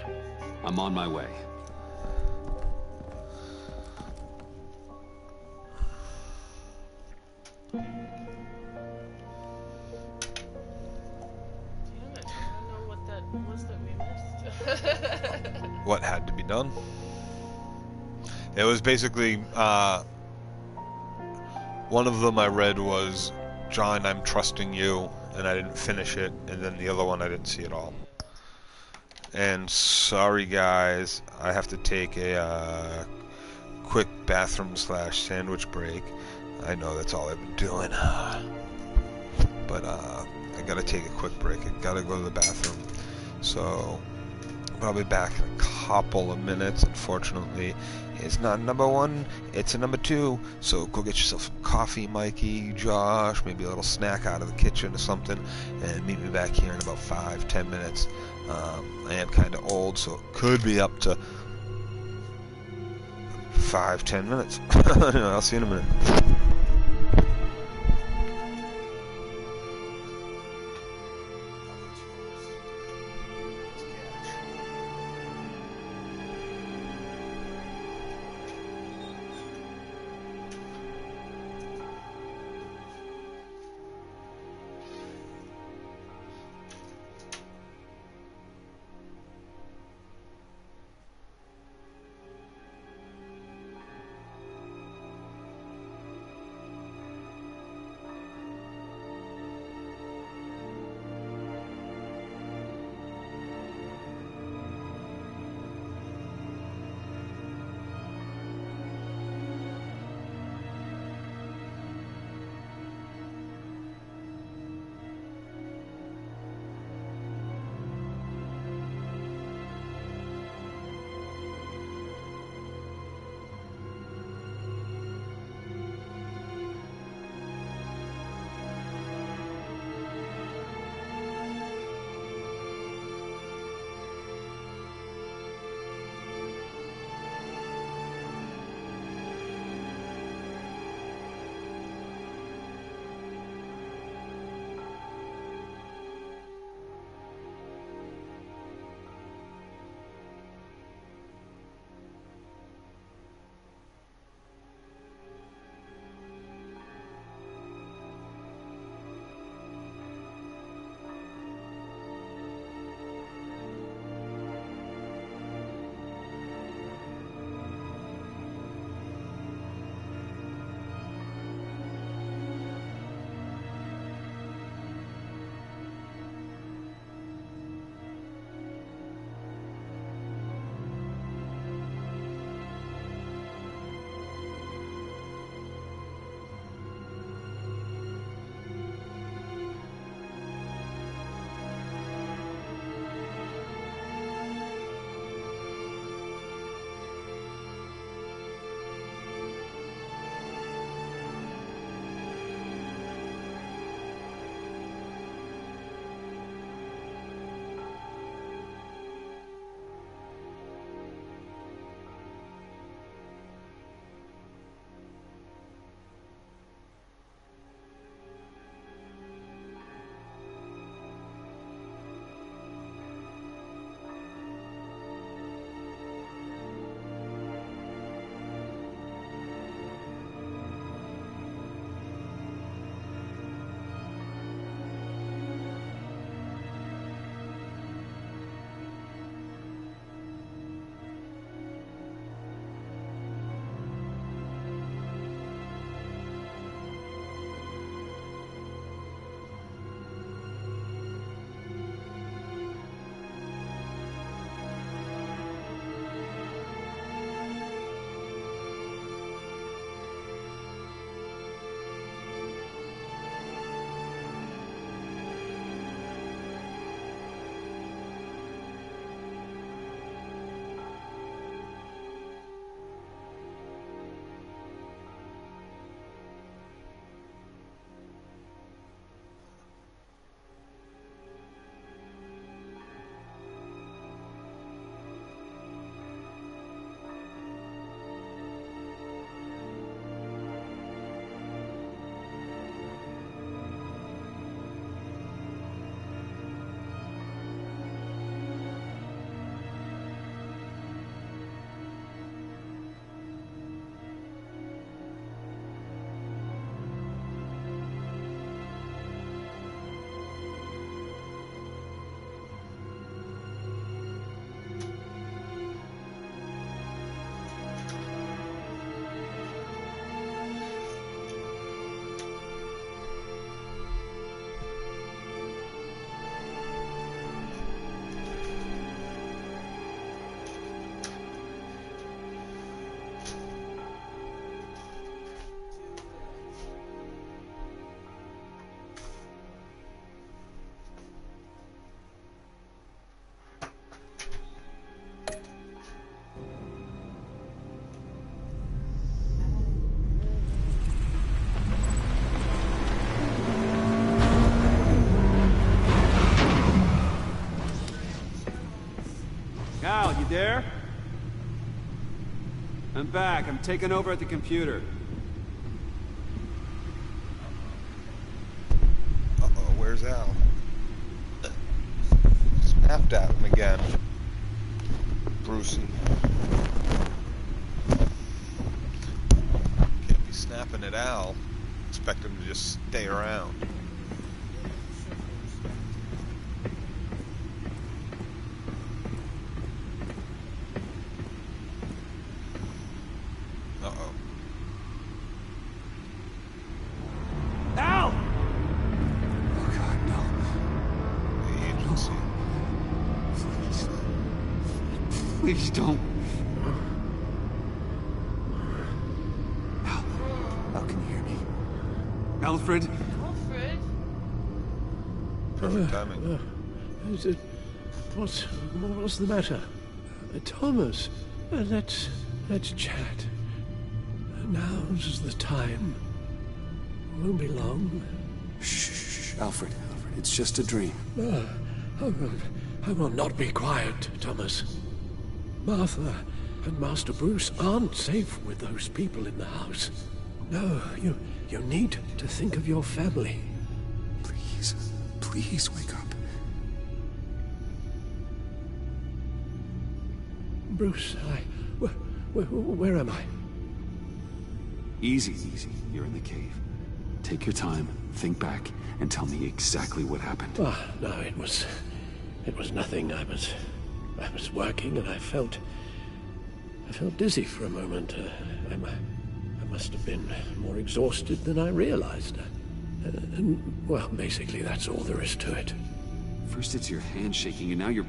I'm on my way. Damn it, I don't know what that was that we missed. What had to be done? It was basically, one of them I read was, John, I'm trusting you, and I didn't finish it, and then the other one I didn't see at all. And sorry guys, I have to take a quick bathroom / sandwich break. I know that's all I've been doing. But I gotta take a quick break. I gotta go to the bathroom. So I'll be back in a couple of minutes. Unfortunately, it's not number 1, it's a number 2. So go get yourself some coffee, Mikey, Josh, maybe a little snack out of the kitchen or something, and meet me back here in about 5-10 minutes. I am kind of old, so it could be up to 5-10 minutes. I'll see you in a minute. I'm back. I'm taking over at the computer. Uh-oh, where's Al? Snapped at him again. Brucey. Can't be snapping at Al. Expect him to just stay around. Uh-oh. Al! Oh God, no. The agency. Please don't. Al, can you hear me? Alfred? Alfred? Perfect timing. What's the matter? Thomas, let's chat. Now's the time. Won't be long. Shh, Alfred, it's just a dream. I will not be quiet, Thomas. Martha and Master Bruce aren't safe with those people in the house. No, you need to think of your family. Please wake up. Bruce, where am I? Easy. You're in the cave. Take your time, think back, and tell me exactly what happened. Oh, no, it was nothing. I was working and I felt dizzy for a moment. I must have been more exhausted than I realized. And, well, basically that's all there is to it. First it's your hand shaking, and now you're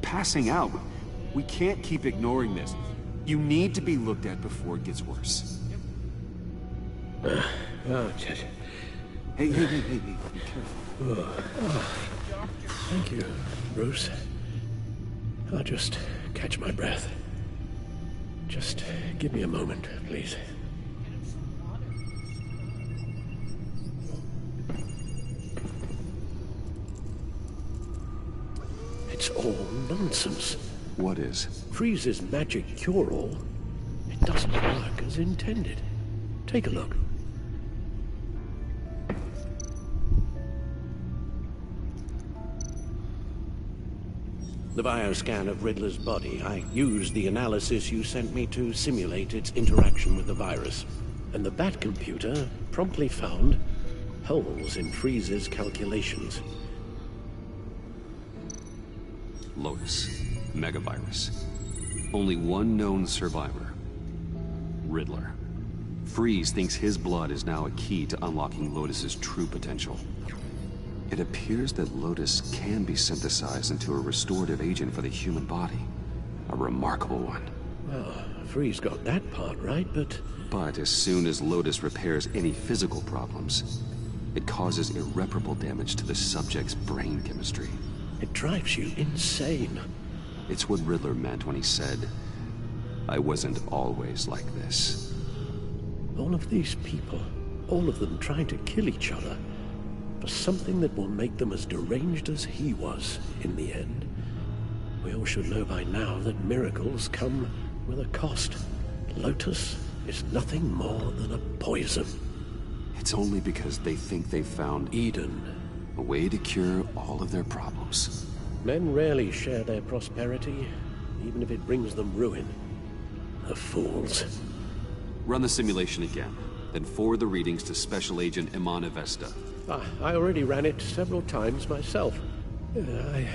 passing out. We can't keep ignoring this. You need to be looked at before it gets worse. Hey, be careful. Thank you, Bruce. I'll just catch my breath. Just give me a moment, please. It's all nonsense. What is? Freeze's magic cure-all. It doesn't work as intended. Take a look. The bioscan of Riddler's body. I used the analysis you sent me to simulate its interaction with the virus. And the Bat computer promptly found holes in Freeze's calculations. Lotus. Megavirus. Only one known survivor. Riddler. Freeze thinks his blood is now a key to unlocking Lotus's true potential. It appears that Lotus can be synthesized into a restorative agent for the human body. A remarkable one. Well, Freeze got that part right, but... But as soon as Lotus repairs any physical problems, it causes irreparable damage to the subject's brain chemistry. It drives you insane. It's what Riddler meant when he said, "I wasn't always like this." All of these people, all of them trying to kill each other, for something that will make them as deranged as he was in the end. We all should know by now that miracles come with a cost. Lotus is nothing more than a poison. It's only because they think they've found Eden. A way to cure all of their problems. Men rarely share their prosperity, even if it brings them ruin. The fools. Run the simulation again, then forward the readings to Special Agent Iman Avesta. I already ran it several times myself. I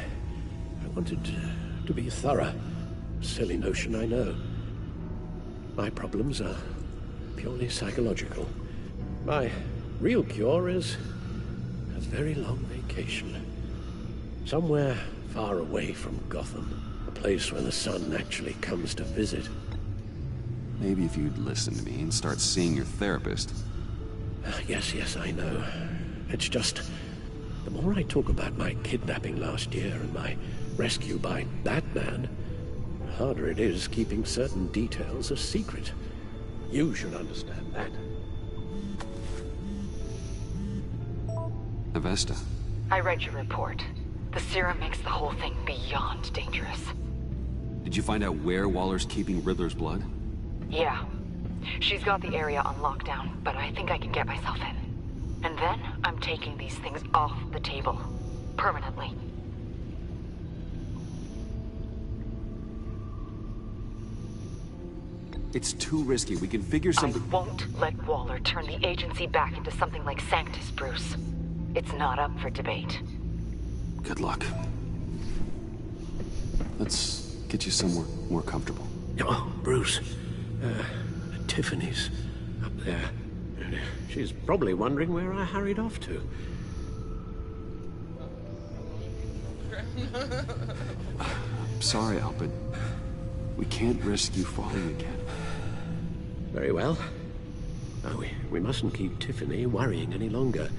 wanted to be thorough. Silly notion, I know. My problems are purely psychological. My real cure is a very long vacation. Somewhere far away from Gotham. A place where the sun actually comes to visit. Maybe if you'd listen to me and start seeing your therapist. Yes, I know. It's just, the more I talk about my kidnapping last year and my rescue by that man, the harder it is keeping certain details a secret. You should understand that. Avesta. I read your report. The serum makes the whole thing beyond dangerous. Did you find out where Waller's keeping Riddler's blood? Yeah. She's got the area on lockdown, but I think I can get myself in. And then I'm taking these things off the table. Permanently. It's too risky. We can figure something... I won't let Waller turn the agency back into something like Sanctus, Bruce. It's not up for debate. Good luck. Let's get you somewhere more comfortable. Oh, Bruce. Tiffany's up there. She's probably wondering where I hurried off to. Sorry, Al, but we can't risk you falling again. Very well. Oh, we mustn't keep Tiffany worrying any longer.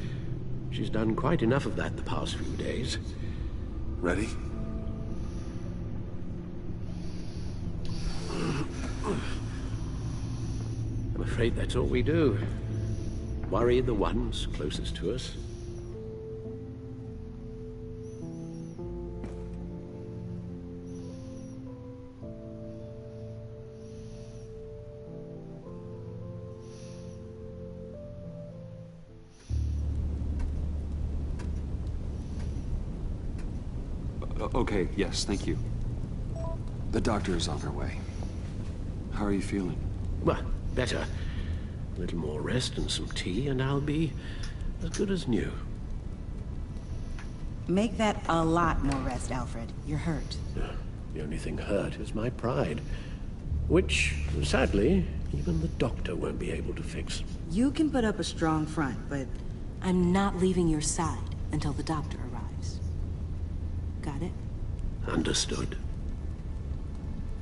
She's done quite enough of that the past few days. Ready? I'm afraid that's all we do. Worry the ones closest to us. Okay, yes, thank you. The doctor is on her way. How are you feeling? Well, better. A little more rest and some tea, and I'll be as good as new. Make that a lot more rest, Alfred. You're hurt. The only thing hurt is my pride. Which, sadly, even the doctor won't be able to fix. You can put up a strong front, but I'm not leaving your side until the doctor arrives. Got it? Understood.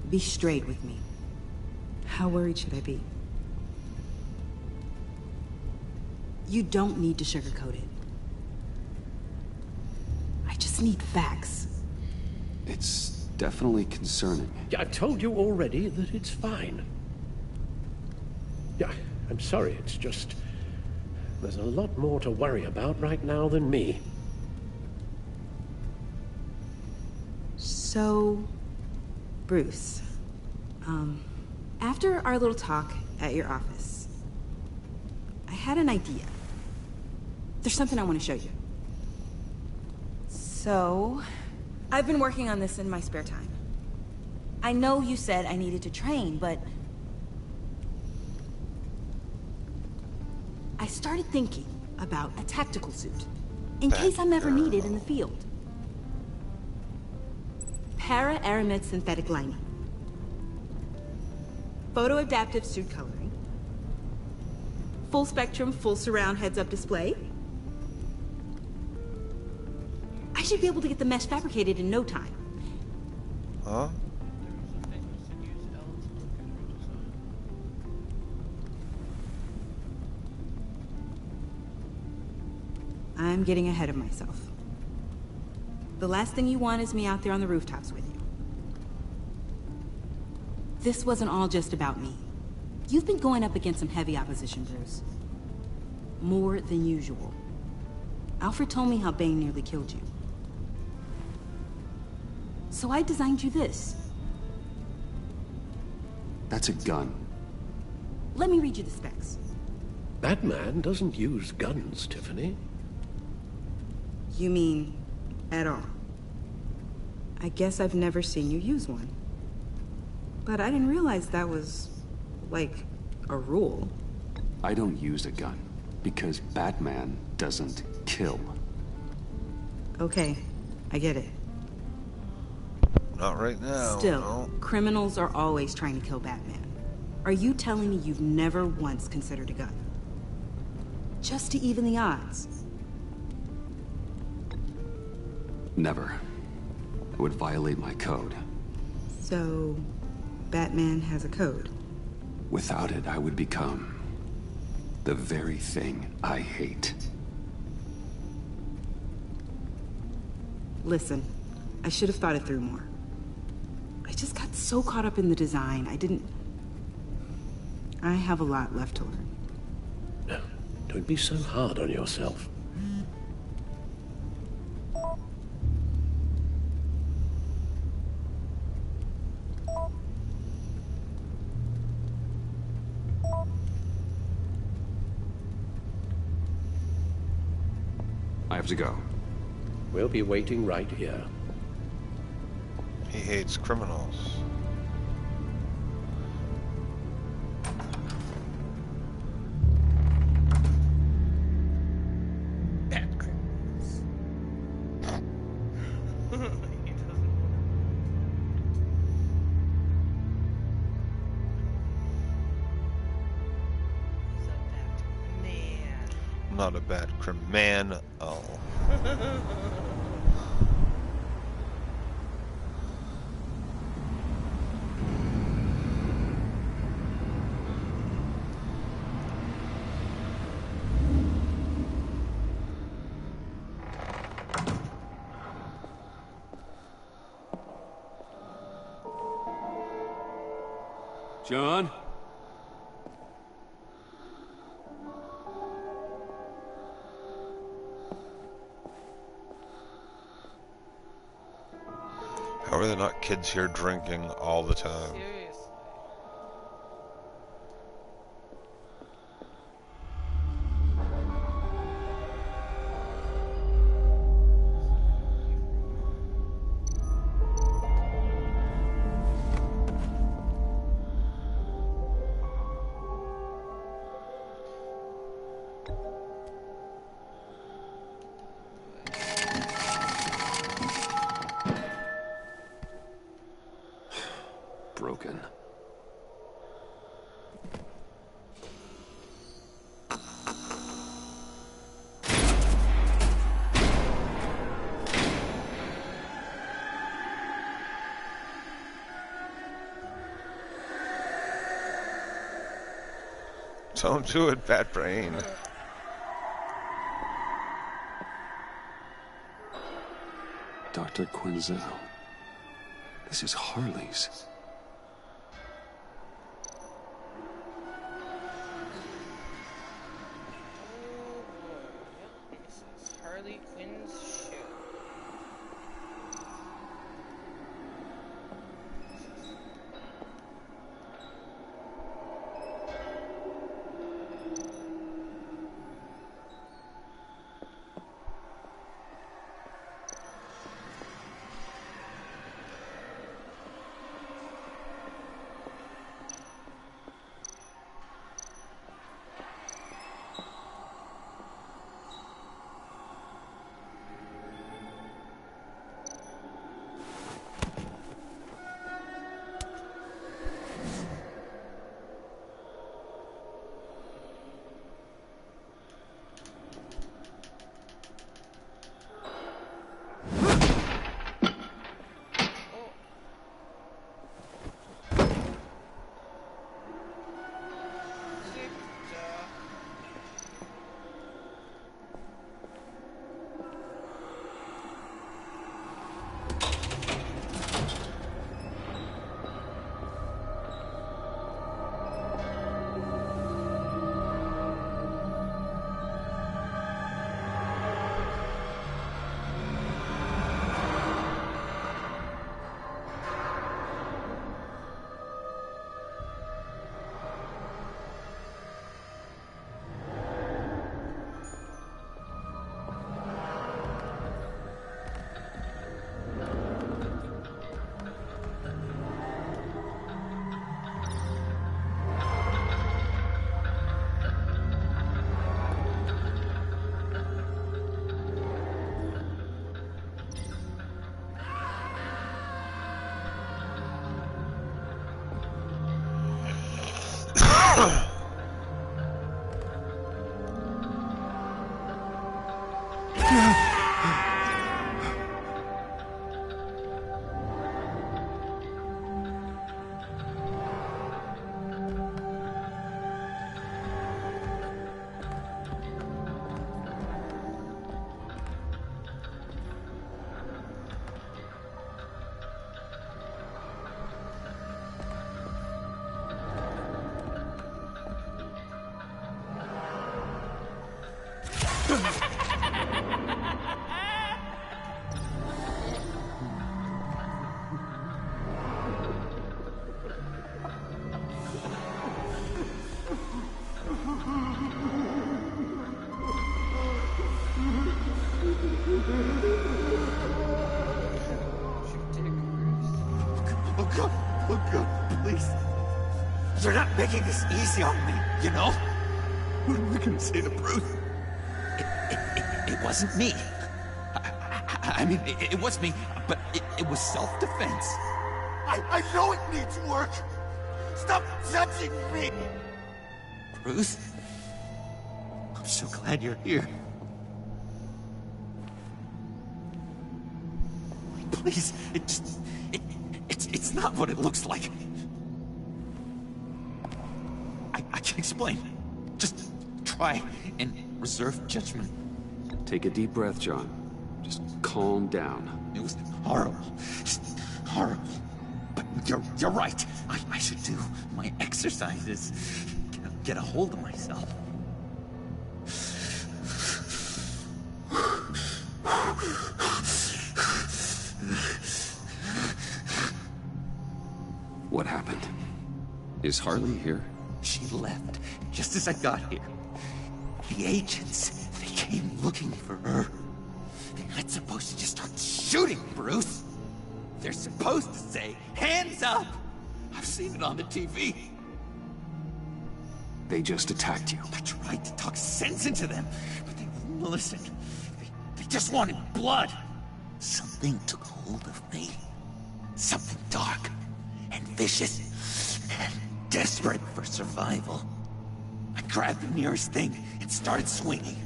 Be straight with me. How worried should I be? You don't need to sugarcoat it. I just need facts. It's definitely concerning. Yeah, I've told you already that it's fine. Yeah, I'm sorry, it's just... there's a lot more to worry about right now than me. So... Bruce, after our little talk at your office, I had an idea. There's something I want to show you. So, I've been working on this in my spare time. I know you said I needed to train, but... I started thinking about a tactical suit, in case I'm ever needed in the field. Para-aramid synthetic lining. Photo-adaptive suit coloring. Full spectrum, full surround heads-up display. I should be able to get the mesh fabricated in no time. Huh? I'm getting ahead of myself. The last thing you want is me out there on the rooftops with you. This wasn't all just about me. You've been going up against some heavy opposition, Bruce. More than usual. Alfred told me how Bane nearly killed you. So I designed you this. That's a gun. Let me read you the specs. Batman doesn't use guns, Tiffany. You mean, at all? I guess I've never seen you use one. But I didn't realize that was, like, a rule. I don't use a gun, because Batman doesn't kill. Okay, I get it. Not right now. Still, no. Criminals are always trying to kill Batman. Are you telling me you've never once considered a gun? Just to even the odds? Never. It would violate my code. So, Batman has a code? Without it, I would become the very thing I hate. Listen, I should have thought it through more. I just got so caught up in the design, I have a lot left to learn. No, don't be so hard on yourself. I have to go. We'll be waiting right here. He hates criminals. Bad criminals. He doesn't. He's a bad man. Not a bad criminal. John? How are there not kids here drinking all the time? Seriously. Broken. Don't do it, Bad Brain. Dr. Quinzel. This is Harley's. This is Harley Quinn's show. You're not making this easy on me, you know? What am I gonna say to Bruce? It wasn't me. I mean, it was me, but it was self-defense. I know it needs work. Stop judging me. Bruce, I'm so glad you're here. Please, it's not what it looks like. I can explain. Just try and reserve judgment. Take a deep breath, John. Just calm down. It was horrible. Just horrible. But you're right. I should do my exercises. Get a hold of myself. What happened? Is Harley here? She left just as I got here. The agents, they came looking for her. They're not supposed to just start shooting, Bruce. They're supposed to say, hands up! I've seen it on the TV. They just attacked you. I tried to talk sense into them, but they wouldn't listen. They just wanted blood. Something took hold of me. Something dark and vicious and desperate for survival. I grabbed the nearest thing and started swinging.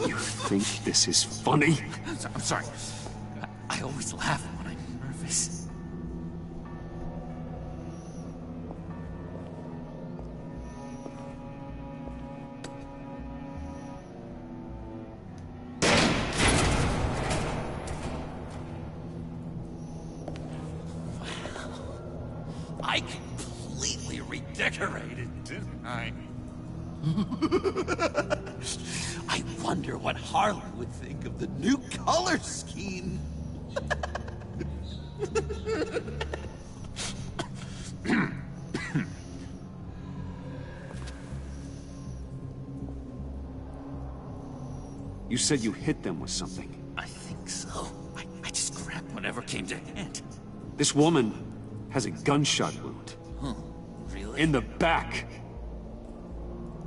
You think this is funny? I'm sorry. I always laugh when I'm nervous. I completely redecorated, didn't I? I wonder what Harley would think of the new color scheme. You said you hit them with something. I think so. I just grabbed whatever came to hand. This woman has a gunshot wound. Huh, really? In the back.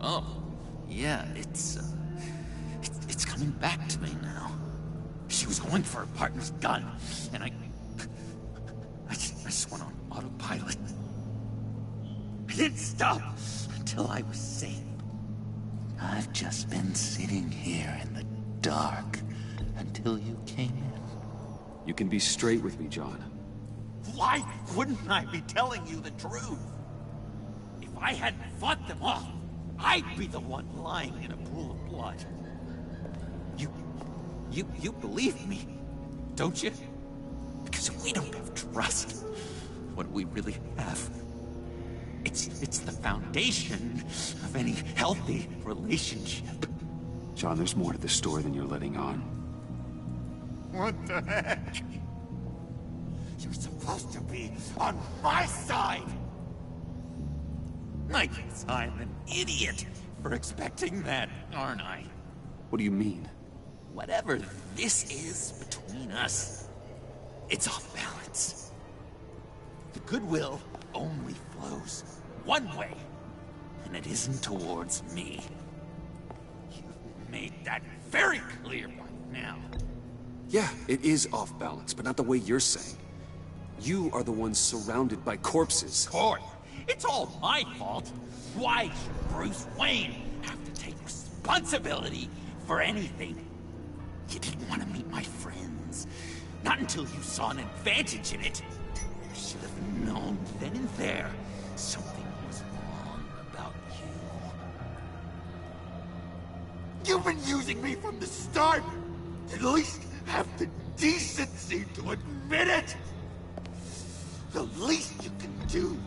Oh, yeah, it's coming back to me now. She was going for her partner's gun, and I just went on autopilot. I didn't stop until I was safe. I've just been sitting here in the dark until you came in. You can be straight with me, John. Why wouldn't I be telling you the truth? If I hadn't fought them off, I'd be the one lying in a pool of blood. You believe me, don't you? Because if we don't have trust, what do we really have? It's the foundation of any healthy relationship. John, there's more to this story than you're letting on. What the heck? You're supposed to be on my side! I guess I'm an idiot for expecting that, aren't I? What do you mean? Whatever this is between us, it's off balance. The goodwill only flows one way, and it isn't towards me. You've made that very clear by now. Yeah, it is off balance, but not the way you're saying. You are the one surrounded by corpses. Court, it's all my fault. Why should Bruce Wayne have to take responsibility for anything? You didn't want to meet my friends. Not until you saw an advantage in it. You should have known then and there something was wrong about you. You've been using me from the start. At least have the decency to admit it. The least you can do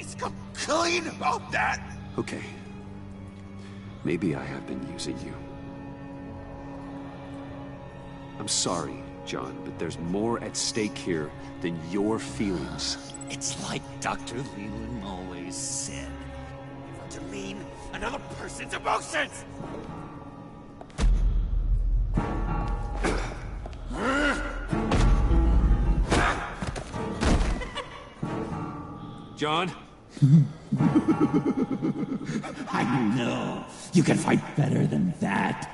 is come clean about that. Okay. Maybe I have been using you. I'm sorry, John, but there's more at stake here than your feelings. It's like Dr. Leland always said. Never demean another person's emotions! John? I know. You can fight better than that.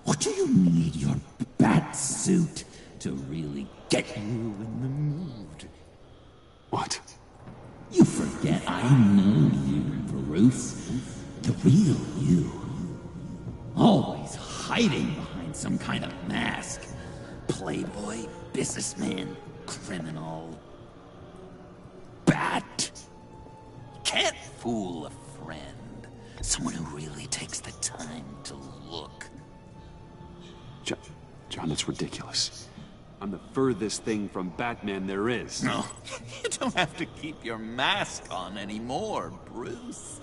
Or do you need your bat suit to really get you in the mood? What? You forget I know you, Bruce. The real you. Always hiding behind some kind of mask. Playboy, businessman, criminal. Bat. Can't fool a friend. Someone who really takes the time to look. John, that's ridiculous. I'm the furthest thing from Batman there is. No, you don't have to keep your mask on anymore, Bruce.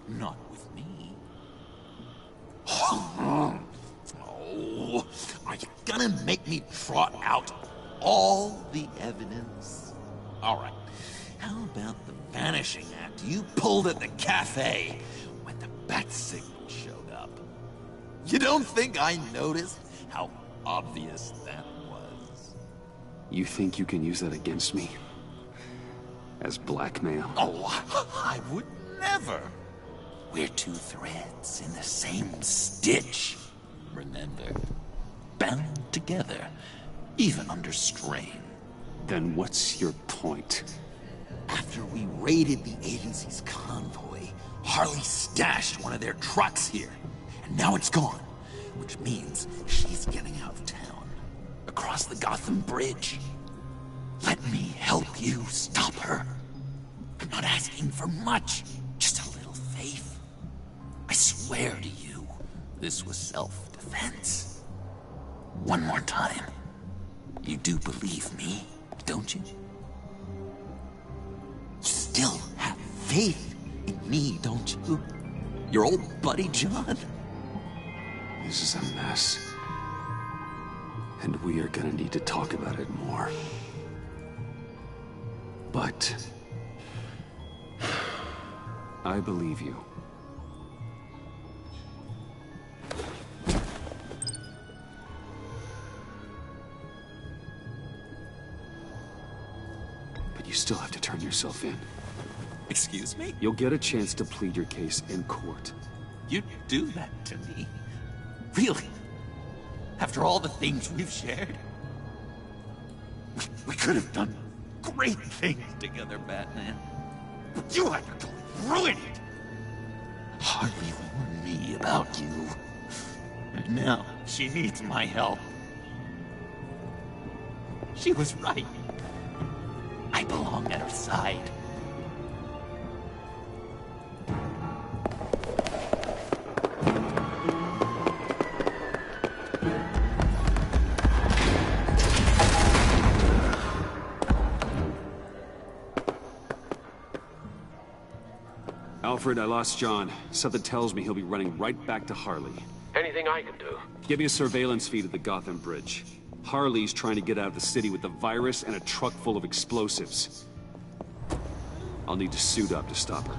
Not with me. Oh, are you gonna make me trot out all the evidence? All right, how about the vanishing act you pulled at the cafe when the bat signal showed up? You don't think I noticed how obvious that was? You think you can use that against me? As blackmail? Oh, I would never. We're two threads in the same stitch. Remember, bound together, even under strain. Then what's your point? After we raided the agency's convoy, Harley stashed one of their trucks here. And now it's gone, which means she's getting out of town, across the Gotham Bridge. Let me help you stop her. I'm not asking for much, just a little faith. I swear to you, this was self-defense. One more time. You do believe me, don't you? You still have faith in me, don't you? Your old buddy, John? This is a mess. And we are gonna need to talk about it more. But I believe you. But you still have to turn yourself in. Excuse me? You'll get a chance to plead your case in court. You'd do that to me? Really? After all the things we've shared? We could have done great things together, Batman. But you had to ruin it! Harley warned me about you. And now she needs my help. She was right. I belong at her side. Alfred, I lost John. Something tells me he'll be running right back to Harley. Anything I can do? Give me a surveillance feed at the Gotham Bridge. Harley's trying to get out of the city with the virus and a truck full of explosives. I'll need to suit up to stop her.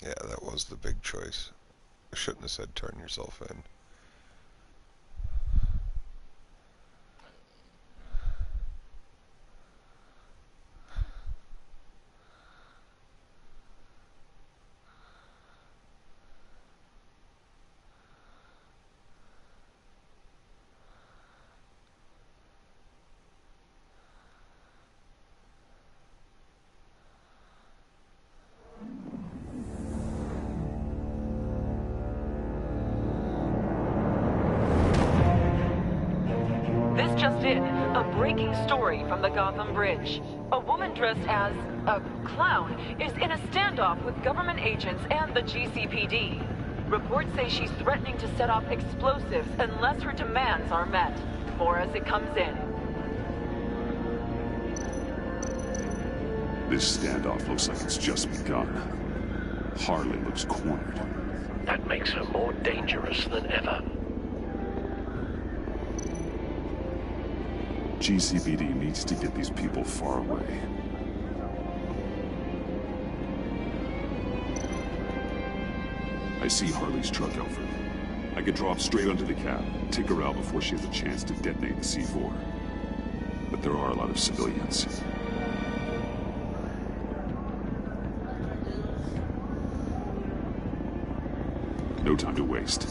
Yeah, that was the big choice. I shouldn't have said turn yourself in. Breaking story from the Gotham Bridge. A woman dressed as a clown is in a standoff with government agents and the GCPD. Reports say she's threatening to set off explosives unless her demands are met. More as it comes in. This standoff looks like it's just begun. Harley looks cornered. That makes her more dangerous than ever. GCPD needs to get these people far away. I see Harley's truck, Alfred. I could drop straight onto the cab, take her out before she has a chance to detonate the C4. But there are a lot of civilians. No time to waste.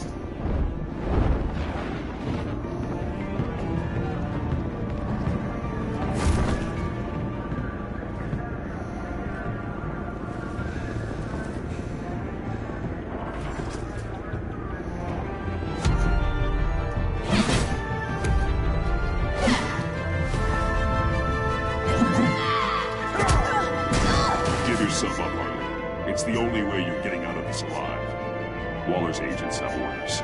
Give yourself up, Harley. It's the only way you're getting out of this alive. Waller's agents have orders.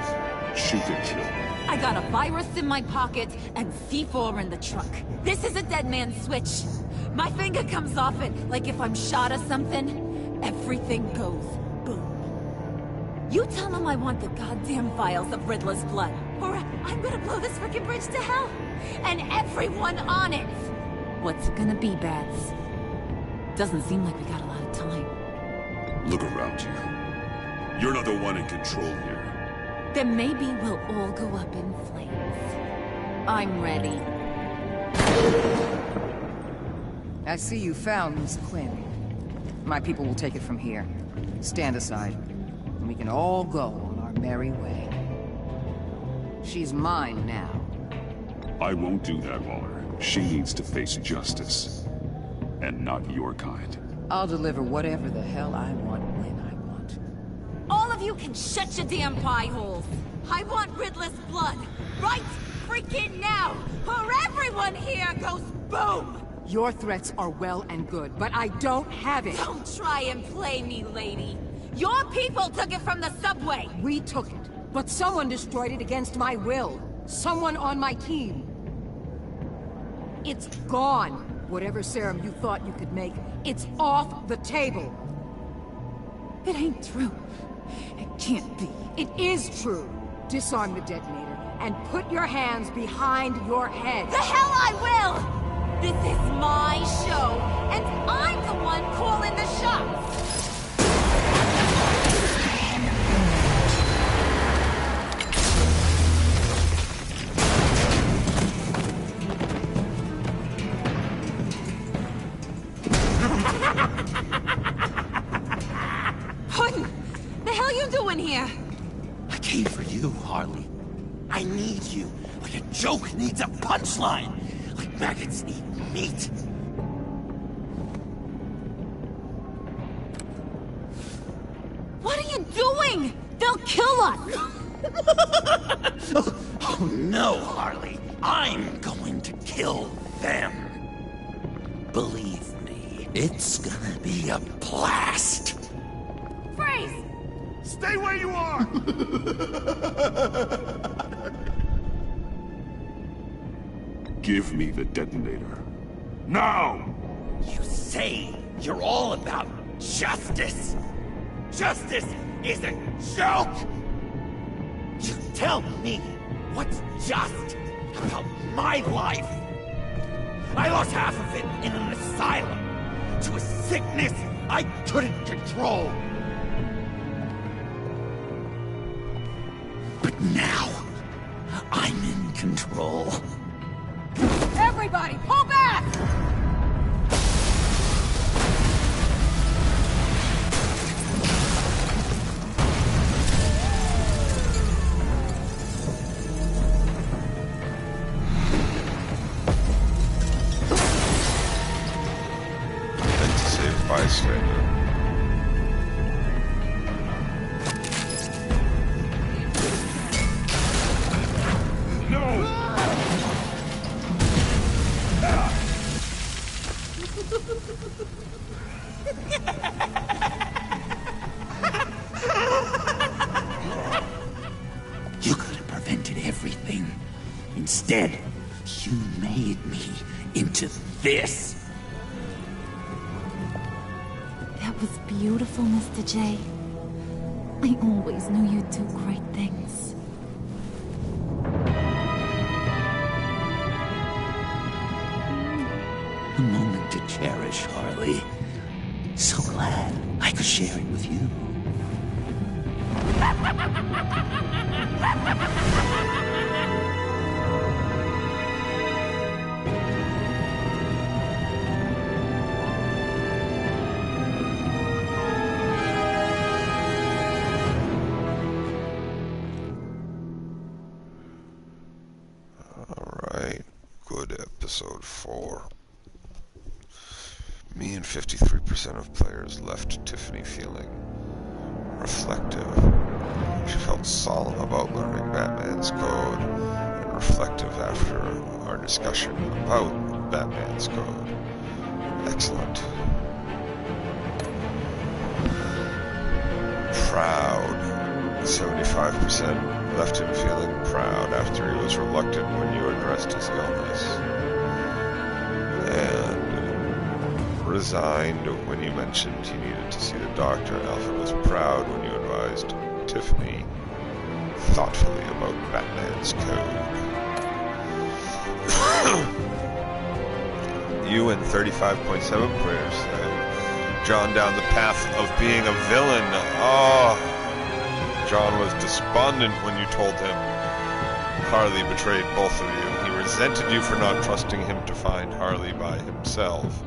Shoot to kill. I got a virus in my pocket and C4 in the truck. This is a dead man's switch. My finger comes off it, like if I'm shot or something. Everything goes boom. You tell him I want the goddamn vials of Riddler's blood, or I'm gonna blow this frickin' bridge to hell. And everyone on it. What's it gonna be, Bats? Doesn't seem like we got a lot of time. Look around you. You're not the one in control here. Then maybe we'll all go up in flames. I'm ready. I see you found Miss Quinn. My people will take it from here. Stand aside, and we can all go on our merry way. She's mine now. I won't do that, Waller. She needs to face justice. And not your kind. I'll deliver whatever the hell I want when I want. All of you can shut your damn pie holes. I want Riddler's blood. Right freaking now. Or everyone here goes boom. Your threats are well and good, but I don't have it. Don't try and play me, lady. Your people took it from the subway. We took it, but someone destroyed it against my will. Someone on my team. It's gone. Whatever serum you thought you could make, it's off the table. It ain't true. It can't be. It is true. Disarm the detonator and put your hands behind your head. The hell I will! This is my show, and I'm the one calling the shots. What the hell you doing here? I came for you, Harley. I need you, like a joke needs a punchline, like maggots need meat. What are you doing? They'll kill us! Oh no, Harley. I'm going to kill them. Believe me, it's gonna be a blast. Freeze! Stay where you are! Give me the detonator. Now! You say you're all about justice. Justice is a joke! You tell me what's just about my life. I lost half of it in an asylum to a sickness I couldn't control. But now, I'm in control. Everybody, pull back! Bystander. You could have prevented everything. Instead, you made me into this. That was beautiful, Mr. J. I always knew you'd do great things. A moment to cherish, Harley. So glad I could share it with you. Episode 4. Me and 53% of players left Tiffany feeling reflective. She felt solemn about learning Batman's code, and reflective after our discussion about Batman's code. Excellent. Proud. 75% left him feeling proud after he was reluctant when you addressed his illness. And resigned when you mentioned he needed to see the doctor. Alfred was proud when you advised Tiffany thoughtfully about Batman's code. You and 35.7 players said John down the path of being a villain. Oh, John was despondent when you told him Harley betrayed both of you. He resented you for not trusting him to find Harley by himself.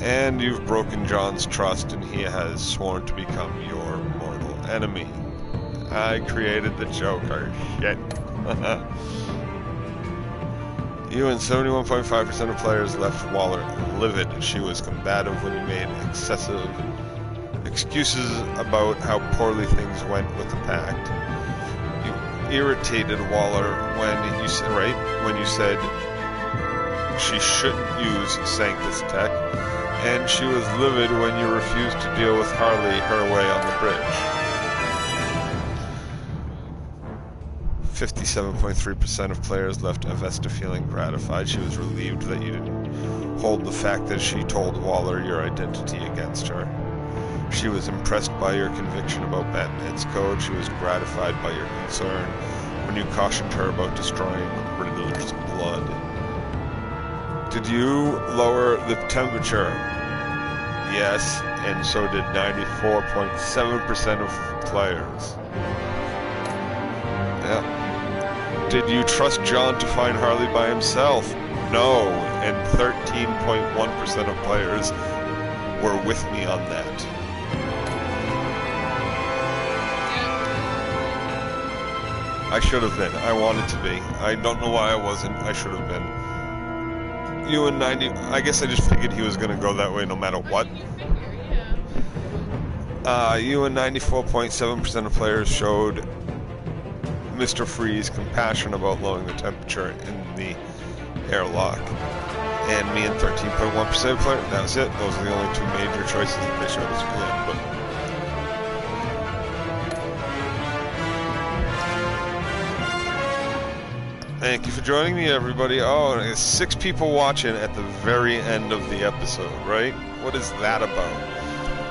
And you've broken John's trust, and he has sworn to become your mortal enemy. I created the Joker. Shit. You and 71.5% of players left Waller livid. She was combative when you made excessive excuses about how poorly things went with the pact. You irritated Waller when you said, when you said she shouldn't use Sanctus Tech, and she was livid when you refused to deal with Harley her way on the bridge. 57.3% of players left Avesta feeling gratified. She was relieved that you didn't hold the fact that she told Waller your identity against her. She was impressed by your conviction about Batman's code. She was gratified by your concern when you cautioned her about destroying Riddler's blood. Did you lower the temperature? Yes, and so did 94.7% of players. Yeah. Did you trust John to find Harley by himself? No, and 13.1% of players were with me on that. I should have been. I wanted to be. I don't know why I wasn't. I should have been. You and 90... I guess I just figured he was going to go that way no matter what. You and 94.7% of players showed Mr. Freeze compassion about lowering the temperature in the airlock. And me and 13.1% of players... That was it. Those are the only two major choices that they showed us again. But thank you for joining me, everybody. Oh, there's 6 people watching at the very end of the episode, right? What is that about?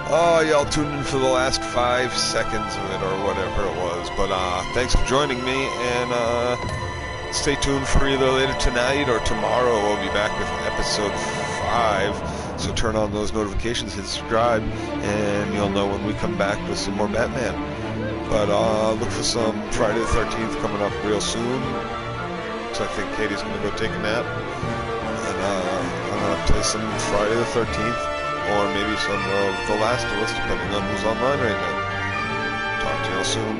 Oh, y'all tuned in for the last 5 seconds of it, or whatever it was. But thanks for joining me, and stay tuned for either later tonight or tomorrow. We'll be back with episode 5. So turn on those notifications, hit subscribe, and you'll know when we come back with some more Batman. But look for some Friday the 13th coming up real soon. So I think Katie's going to go take a nap, and I'm going to play some Friday the 13th, or maybe some of The Last of Us, depending on who's online right now. Talk to you all soon.